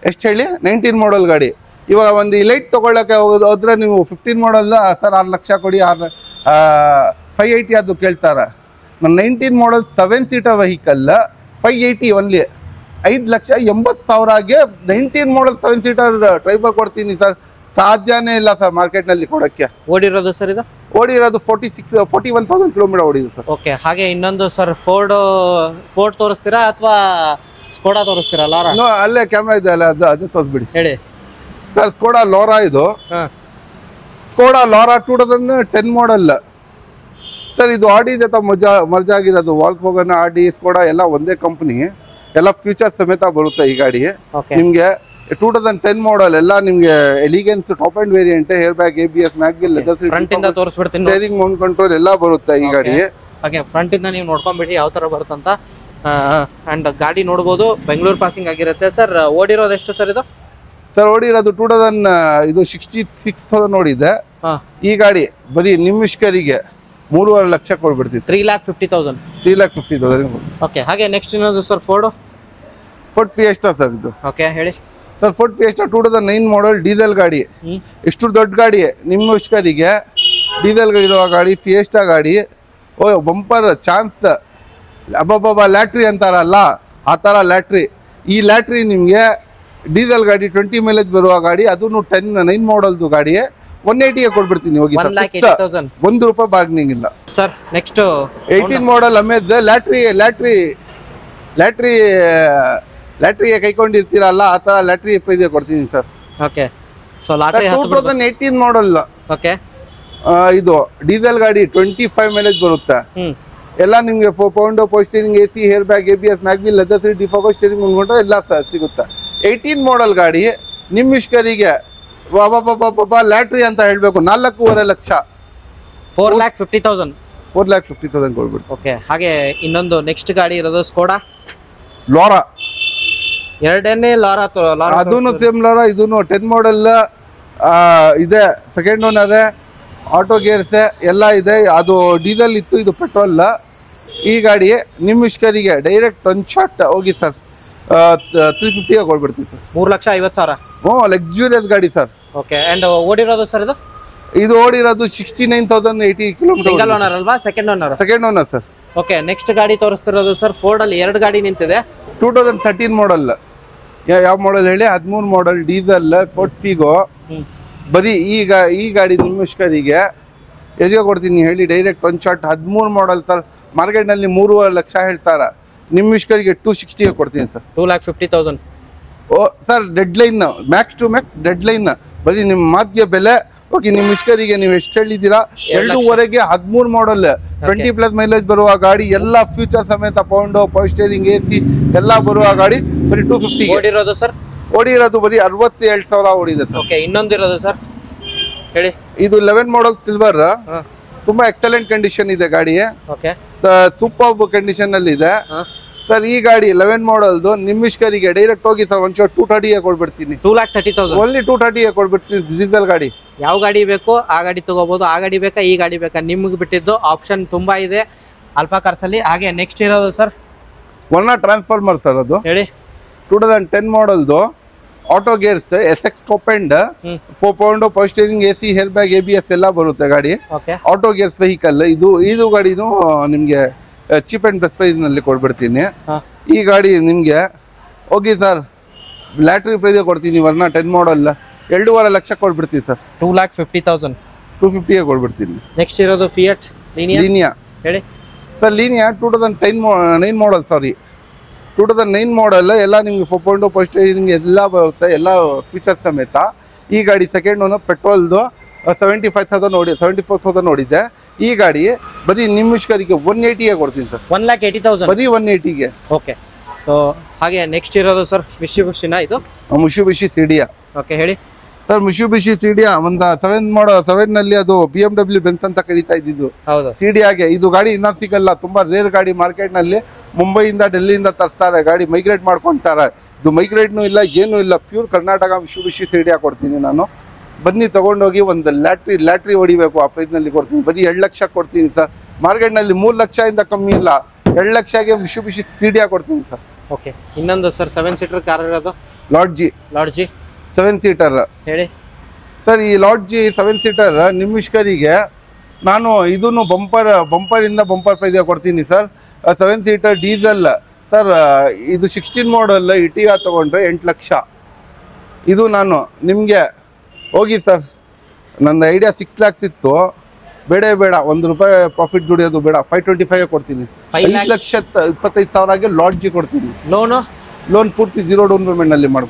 ಎಷ್ಟು ಹೇಳಿ? 19 ಮಾಡಲ್ ಗಾಡಿ. ಇವಾಗ ಒಂದು ಇಲೈಟ್ ತೊಗೊಳ್ಳೋಕ್ಕೆ ಹೋದ್ರೆ ನೀವು 15 ಮಾಡಲ್ ಸರ್ 6 ಲಕ್ಷ ಕೊಡಿ, 580 ಅದು ಕೇಳ್ತಾರೆ. ನಾನು 19 ಮಾಡಲ್ 7 ಸೀಟರ್ ವೆಹಿಕಲ್ 580 ಓನ್ಲಿ 5,80,000ಗೆ 19 ಮಾಡಲ್ 7 ಸೀಟರ್ ಟ್ರೈಬರ್ ಕೊಡ್ತೀನಿ ಸರ್. ಸಾಧ್ಯನೇ ಇಲ್ಲ ಸರ್ ಮಾರ್ಕೆಟ್ನಲ್ಲಿ ಕೊಡೋಕ್ಕೆ. ಓಡಿರೋದು ಸರ್ ಇದು? ಓಡಿರೋದು 41,000 ಕಿಲೋಮೀಟರ್ ಓಡಿದೆ ಸರ್. ಓಕೆ, ಹಾಗೆ ಇನ್ನೊಂದು ಸರ್ ಫೋರ್ಡ್ ತೋರಿಸ್ತೀರಾ ಅಥವಾ ಸ್ಕೋಡಾ ತೋರಿಸ್ತೀರಾ? ಲಾರಾ ಅಲ್ಲೇ ಕ್ಯಾಮ್ರಾ ಇದೆ ಅಲ್ಲ, ಅದು ತೋರಿಸ್ಬಿಡಿ ಹೇಳಿ ಸರ್. ಸ್ಕೋಡಾ ಲೋರಾ ಇದು. Skoda ಲೋರಾ 2010 model sir. ಇದು ಆಡಿ ಜೊತೆ ಮರ್ಜ್ ಆಗಿರೋದು. ವಾಲ್ಕ್ಸ್ವಾಗನ್, ಆಡಿ, ಸ್ಕೋಡಾ ಎಲ್ಲ ಒಂದೇ ಕಂಪ್ನಿ. ಎಲ್ಲ ಫ್ಯೂಚರ್ಸ್ ಸಮೇತ ಬರುತ್ತೆ ಈ ಗಾಡಿ. ನಿಮ್ಗೆ 2010 ಮಾಡಲ್ ಎಲ್ಲ ನಿಮ್ಗೆ elegance top end variant, hair bag, ABS, mag wheel, front ಇಂದ ತೋರಿಸ್ಬಿಡ್ತೀನಿ. ಸ್ಟೇರಿಂಗ್ ಮೌಂಟ್ ಕಂಟ್ರೋಲ್ ಎಲ್ಲ ಬರುತ್ತೆ ಈ ಗಾಡಿ. ಹಾಗೆ ಫ್ರಂಟ್ ಇಂದ ನೀವು ನೋಡ್ಕೊಂಡ್ಬಿಟ್ಟು ಯಾವ ತರ ಬರುತ್ತಂತ. ಅಂಡ್ ಗಾಡಿ ನೋಡ್ಬೋದು, ಬೆಂಗಳೂರು ಪಾಸಿಂಗ್ ಆಗಿರುತ್ತೆ. ಸರ್ ಓಡಿರೋದು ಎಷ್ಟು ಸರ್ ಇದು? ಸರ್ ಓಡಿರೋದು 66,000 ನೋಡಿದೆ. ಈ ಗಾಡಿ ಬರೀ ನಿಮಿಷ್ಕರಿಗೆ 3.5 ಲಕ್ಷ ಕೊಡ್ಬಿಡ್ತೀವಿ. 3,50,000. 3,50,000. ಓಕೆ. ಹಾಗೆ ನೆಕ್ಸ್ಟ್ ಇನ್ನೊಂದು ಸರ್ ಫೋರ್ಡ್ ಫಿಯೆಸ್ಟಾ ಸರ್ ಇದು. ಓಕೆ, ಹೇಳಿ ಸರ್. ಫೋರ್ಡ್ ಫಿಯೆಸ್ಟಾ 2009 ಮಾಡಲ್ ಡೀಸೆಲ್ ಗಾಡಿ. ಎಷ್ಟು ದೊಡ್ಡ ಗಾಡಿ, ನಿಮಿಷ್ಕರಿಗೆ ಡೀಸೆಲ್ ಇರುವ ಗಾಡಿ, ಫಿಯೆಸ್ಟಾ ಗಾಡಿ. ಓ ಬಂಪರ್ ಚಾನ್ಸ್, ಅಬ್ಬಬ್ಬ ಲ್ಯಾಟ್ರಿ ಅಂತಾರಲ್ಲ ಆ ಥರ ಲ್ಯಾಟ್ರಿ. ಈ ಲ್ಯಾಟ್ರಿ ನಿಮಗೆ ಡೀಸೆಲ್ ಗಾಡಿ 20 ಮೈಲೇಜ್ ಬರುವ ಗಾಡಿ, ಅದನ್ನು 9 ಮಾಡಲ್ದು ಗಾಡಿ. 180ಗೆ ಕೊಡ್ಬಿಡ್ತೀನಿ ಹೋಗಿ. 1,80,000. ₹1 ಬಾರ್ಗನಿಂಗ್ ಇಲ್ಲ ಸರ್. ನೆಕ್ಸ್ಟ್ 18 ಮಾಡಲ್ ಅಮೇಜ್ ಲ್ಯಾಟ್ರಿಗೆ ಕೈಕೊಂಡಿರ್ತೀರಲ್ಲ ಆ ಥರ ಲ್ಯಾಟ್ರಿ ಪ್ರೈಸ್ ಕೊಡ್ತೀನಿ sir. Okay. So lottery 2018 model. Okay. ಇದು ಡೀಸೆಲ್ ಗಾಡಿ 25 ಮೈಲೇಜ್ ಬರುತ್ತೆ. ಎಲ್ಲ ನಿಮಗೆ 4 pound power steering, AC, air bag, ABS, mag wheel, leather seat, defogger steering ಉಂಟು ಎಲ್ಲ ಸರ್ ಸಿಗುತ್ತೆ. 18 ಮಾಡಲ್ ಗಾಡಿ ನಿಮಿಷ್ಕರಿಗೆ ಲ್ಯಾಟ್ರಿ ಅಂತ ಹೇಳ್ಬೇಕು 4.5 ಲಕ್ಷ. 4,50,000. 4,50,000 ಕೊಡ್ಬಿಟ್ಟು. ಓಕೆ. ಹಾಗೆ ಇನ್ನೊಂದು ನೆಕ್ಸ್ಟ್ ಗಾಡಿ ಇರೋದು ಸ್ಕೋಡಾ ಲೋರಾ. ಎರಡನೇ ಲಾರಾ. ಅದೂನು ಸೇಮ್ ಲೋರಾ, ಇದೂನು 10 ಮಾಡಲ್ ಇದೆ. ಸೆಕೆಂಡ್ ಓನರ್, ಆಟೋ ಗೇರ್ಸ್ ಎಲ್ಲ ಇದೆ. ಅದು ಡೀಸೆಲ್ ಇತ್ತು, ಇದು ಪೆಟ್ರೋಲ್. ಈ ಗಾಡಿ ನಿಮಿಷ್ಕರಿಗೆ ಡೈರೆಕ್ಟ್ 1 ಶಾಟ್ ಹೋಗಿ ಸರ್ 350ಗೆ ಕೊಡ್ಬಿಡ್ತೀವಿ ಸರ್. 3,50,000. ಹ್ಞೂ, ಲಕ್ಸುರಿಯಸ್ ಗಾಡಿ ಸರ್. ಓಕೆ. ಅಂಡ್ ಓಡಿರೋದು ಸರ್ ಇದು ಓಡಿರೋದು 69,080 ಕಿಲೋಮೀಟರ್. ಸಿಂಗಲ್ ಓನರ್ ಅಲ್ವಾ? Second owner. Second owner sir. Okay. Next ಗಾಡಿ ತೋರಿಸ್ತಿರೋದು ಸರ್ ಫೋರ್ಡ್ ಅಲ್ಲಿ 2 ಗಾಡಿ ನಿಂತಿದೆ. 2013 ಮಾಡಲ್. ಯಾವ ಮಾಡಲ್ ಹೇಳಿ? 13 ಮಾಡಲ್ ಡೀಸೆಲ್ ಫೋರ್ಡ್ ಫಿಗೋ. ಬರೀ ಈ ಗಾಡಿ ನಿಮಿಷ್ಕರಿಗೆ ಎಷ್ಟೇ ಕೊಡ್ತೀನಿ ಹೇಳಿ? Direct 1 shot 13 model sir. ಮಾರ್ಕೆಟ್ನಲ್ಲಿ 3.5 ಲಕ್ಷ ಹೇಳ್ತಾರ, ನಿಮಿಷ್ಕರಿಗೆ 260ಗೆ ಕೊಡ್ತೀನಿ ಸರ್. 2,50,000. ಓ sir, deadline, max to max deadline. ಬರೀ ನಿಮ್ಮ ಮಾತಿಗೆ ಬೆಲೆ ಓಕೆ. ನಿಮಿಷ್ಕರಿಗೆ ನೀವು ಎಷ್ಟು ಹೇಳಿದ್ದೀರಾ? 2.5ಗೆ 13 ಮಾಡಲ್ 20+ ಮೈಲೇಜ್ ಬರುವ ಗಾಡಿ, ಎಲ್ಲ ಫ್ಯೂಚರ್ ಸಮೇತ, ಪೌಂಡ್ ಪವರ್ ಸ್ಟೀರಿಂಗ್, AC ಎಲ್ಲ ಬರುವ ಗಾಡಿ ಬರೀ 250ಗೆ. ಓಡಿರೋದು ಸರ್? ಓಡಿರೋದು ಬರೀ 67,000 ಓಡಿದೆ ಸರ್. ಓಕೆ. ಇನ್ನೊಂದು ಇರೋದು ಸರ್ ಹೇಳಿ? ಇದು 11 ಮಾಡಲ್ ಸಿಲ್ವರ್. ತುಂಬಾ ಎಕ್ಸಲೆಂಟ್ ಕಂಡೀಷನ್ ಇದೆ ಗಾಡಿ. ಓಕೆ. ಸೂಪರ್ ಕಂಡೀಷನ್ ಅಲ್ಲಿ ಇದೆ ಸರ್. ಈ ಗಾಡಿ 11 ಮಾಡಲ್ದು ನಿಮಿಷ್ಕರಿಗೆ ಡೈರೆಕ್ಟ್ ಹೋಗಿ ಸರ್ 1 ಶಾಟ್ 230ಗೆ ಕೊಡ್ಬಿಡ್ತೀನಿ. 2,30,000. ಓನ್ಲಿ 230ಗೆ ಕೊಡ್ಬಿಡ್ತೀನಿ. ಡೀಸೆಲ್ ಗಾಡಿ. ಯಾವ ಗಾಡಿ ಬೇಕು ಆ ಗಾಡಿ ತಗೋಬಹುದು. ಆ ಗಾಡಿ ಬೇಕಾ ಈ ಗಾಡಿ ಬೇಕಾ ನಿಮ್ಗೆ ಬಿಟ್ಟಿದ್ದು. ಆಪ್ಷನ್ ತುಂಬಾ ಇದೆ ಆಲ್ಫಾ ಕಾರ್ಸ್ ಅಲ್ಲಿ. ಹಾಗೆ ನೆಕ್ಸ್ಟ್ ಇರೋದು ಸರ್ ವರ್ನಾ ಟ್ರಾನ್ಸ್ಫಾರ್ಮರ್ ಸರ್. ಅದು ಹೇಳಿ? 2010 ಮಾಡಲ್ದು auto gears, SX top end, 4 pound power steering, AC, air bag, ABS ಎಲ್ಲ ಬರುತ್ತೆ ಗಾಡಿ. Auto gears vehicle. ಇದು ಗಾಡಿನೂ ನಿಮ್ಗೆ ಚೀಪ್ ಅಂಡ್ ಬೆಸ್ಟ್ ಪ್ರೈಸ್ ನಲ್ಲಿ ಕೊಡ್ಬಿಡ್ತೀನಿ. ಈ ಗಾಡಿ ನಿಮ್ಗೆ ಹೋಗಿ ಸರ್ ಲ್ಯಾಟ್ರಿ ಪ್ರೈಸ್ ಕೊಡ್ತೀನಿ. ವರ್ನಾ 10 ಮಾಡಲ್ 2.5 ಲಕ್ಷ ಕೊಡ್ಬಿಡ್ತೀನಿ ಸರ್. 2,50,000. 250ಗೆ ಕೊಡ್ಬಿಡ್ತೀನಿ. ನೆಕ್ಸ್ಟ್ ಇರೋದು ಫಿಯಟ್ ಲೀನಿಯಾ. ಹೇಳಿ ಸರ್. ಲೀನಿಯಾ 2009 ಮಾಡಲ್. ಸಾರಿ, 2009 ಮಾಡಲ್. ಎಲ್ಲ ನಿಮ್ಗೆ 4 ಪೌಂಡ್ ಪವರ್ ಸ್ಟೀರಿಂಗ್ ಎಲ್ಲ ಬರುತ್ತೆ, ಎಲ್ಲ ಫೀಚರ್ಸ್ ಸಮೇತ. ಈ ಗಾಡಿ ಸೆಕೆಂಡ್ ಓನರ್, ಪೆಟ್ರೋಲ್ದು 74,000 ನೋಡಿದ್ದೆ. ಈ ಗಾಡಿ ಬರೀ ನಿಮಿಷ್ಕರಿಗೆ 180ಗೆ ಕೊಡ್ತೀನಿ ಸರ್. 1,80,000. ಬರೀ 180ಗೆ. ಓಕೆ. ಸೊ ಹಾಗೆ ನೆಕ್ಸ್ಟ್ ಇರೋದು ಸರ್ ಮಿಶಿಬುಷಿನಾ. ಇದು ಮಿಶುಬಿಷಿ ಸಿಡಿಯಾ. ಓಕೆ, ಹೇಳಿ ಸರ್. ಮಿಶುಬಿಷಿ ಸಿಡಿಯಾ ಒಂದು 7 ನಲ್ಲಿ ಅದು BMW ಬೆನ್ಸ್ ಅಂತ ಕರೀತಾ ಇದ್ದಿದ್ದು. ಹೌದು. ಸಿಡಿಯಾಗೆ ಇದು ಗಾಡಿ ಇನ್ನ ಸಿಗಲ್ಲ. ತುಂಬಾ ರೇರ್ ಗಾಡಿ ಮಾರ್ಕೆಟ್ ನಲ್ಲಿ. ಮುಂಬೈಯಿಂದ ಡೆಲ್ಲಿಯಿಂದ ತರಿಸ್ತಾರೆ ಗಾಡಿ, ಮೈಗ್ರೇಟ್ ಮಾಡ್ಕೊಂತಾರೆ. ಇದು ಮೈಗ್ರೇಟ್ನೂ ಇಲ್ಲ, ಏನೂ ಇಲ್ಲ, ಪ್ಯೂರ್ ಕರ್ನಾಟಕ ಮಿಶುಬಿಷಿ ಸಿಡಿಯಾ ಕೊಡ್ತೀನಿ ನಾನು. ಬನ್ನಿ ತಗೊಂಡೋಗಿ ಒಂದು ಲ್ಯಾಟ್ರಿ ಹೊಡಿಬೇಕು. ಆ ಪ್ರೈಸ್ನಲ್ಲಿ ಕೊಡ್ತೀನಿ. ಬರೀ 2 ಲಕ್ಷ ಕೊಡ್ತೀನಿ ಸರ್. ಮಾರ್ಕೆಟ್ನಲ್ಲಿ 3 ಲಕ್ಷದಿಂದ ಕಮ್ಮಿ ಇಲ್ಲ. 2 ಲಕ್ಷಗೆ ಮಿಶುಬಿಷಿ ಸಿಡಿಯಾ ಕೊಡ್ತೀನಿ ಸರ್. ಓಕೆ. ಇನ್ನೊಂದು ಸರ್ 7 ಸೀಟರ್ ಕಾರ್ ಇರೋದು ಲಾಡ್ಜಿ 7 ಸೀಟರ್. ಹೇಳಿ ಸರ್. ಈ ಲಾಡ್ಜಿ 7 ಸೀಟರ್ ನಿಮಿಷ್ಕರಿಗೆ ನಾನು ಇದನ್ನು ಬಂಪರ್ ಇಂದ ಬಂಪರ್ ಪ್ರೈಸ್ ಕೊಡ್ತೀನಿ ಸರ್. 7 seater diesel sir. ಇದು 16 ಮಾಡಲ್ ಇಟಿಗಾ ತಗೊಂಡ್ರೆ 8 ಲಕ್ಷ. ಇದು ನಾನು ನಿಮಗೆ ಹೋಗಿ ಸರ್, ನನ್ನ ಐಡಿಯಾ 6 ಲ್ಯಾಕ್ಸ್ ಇತ್ತು. ಬೇಡ ₹1 ಪ್ರಾಫಿಟ್ ದುಡಿಯೋದು ಬೇಡ. 525ಗೆ ಕೊಡ್ತೀನಿ. 5,25,000ಗೆ ಲಾಡ್ಜಿ ಕೊಡ್ತೀನಿ. ಲೋನ್ ಪೂರ್ತಿ 0 ಡೌನ್ ಪೇಮೆಂಟ್ ನಲ್ಲಿ ಮಾಡ್ಕೊಡ್ತೀನಿ.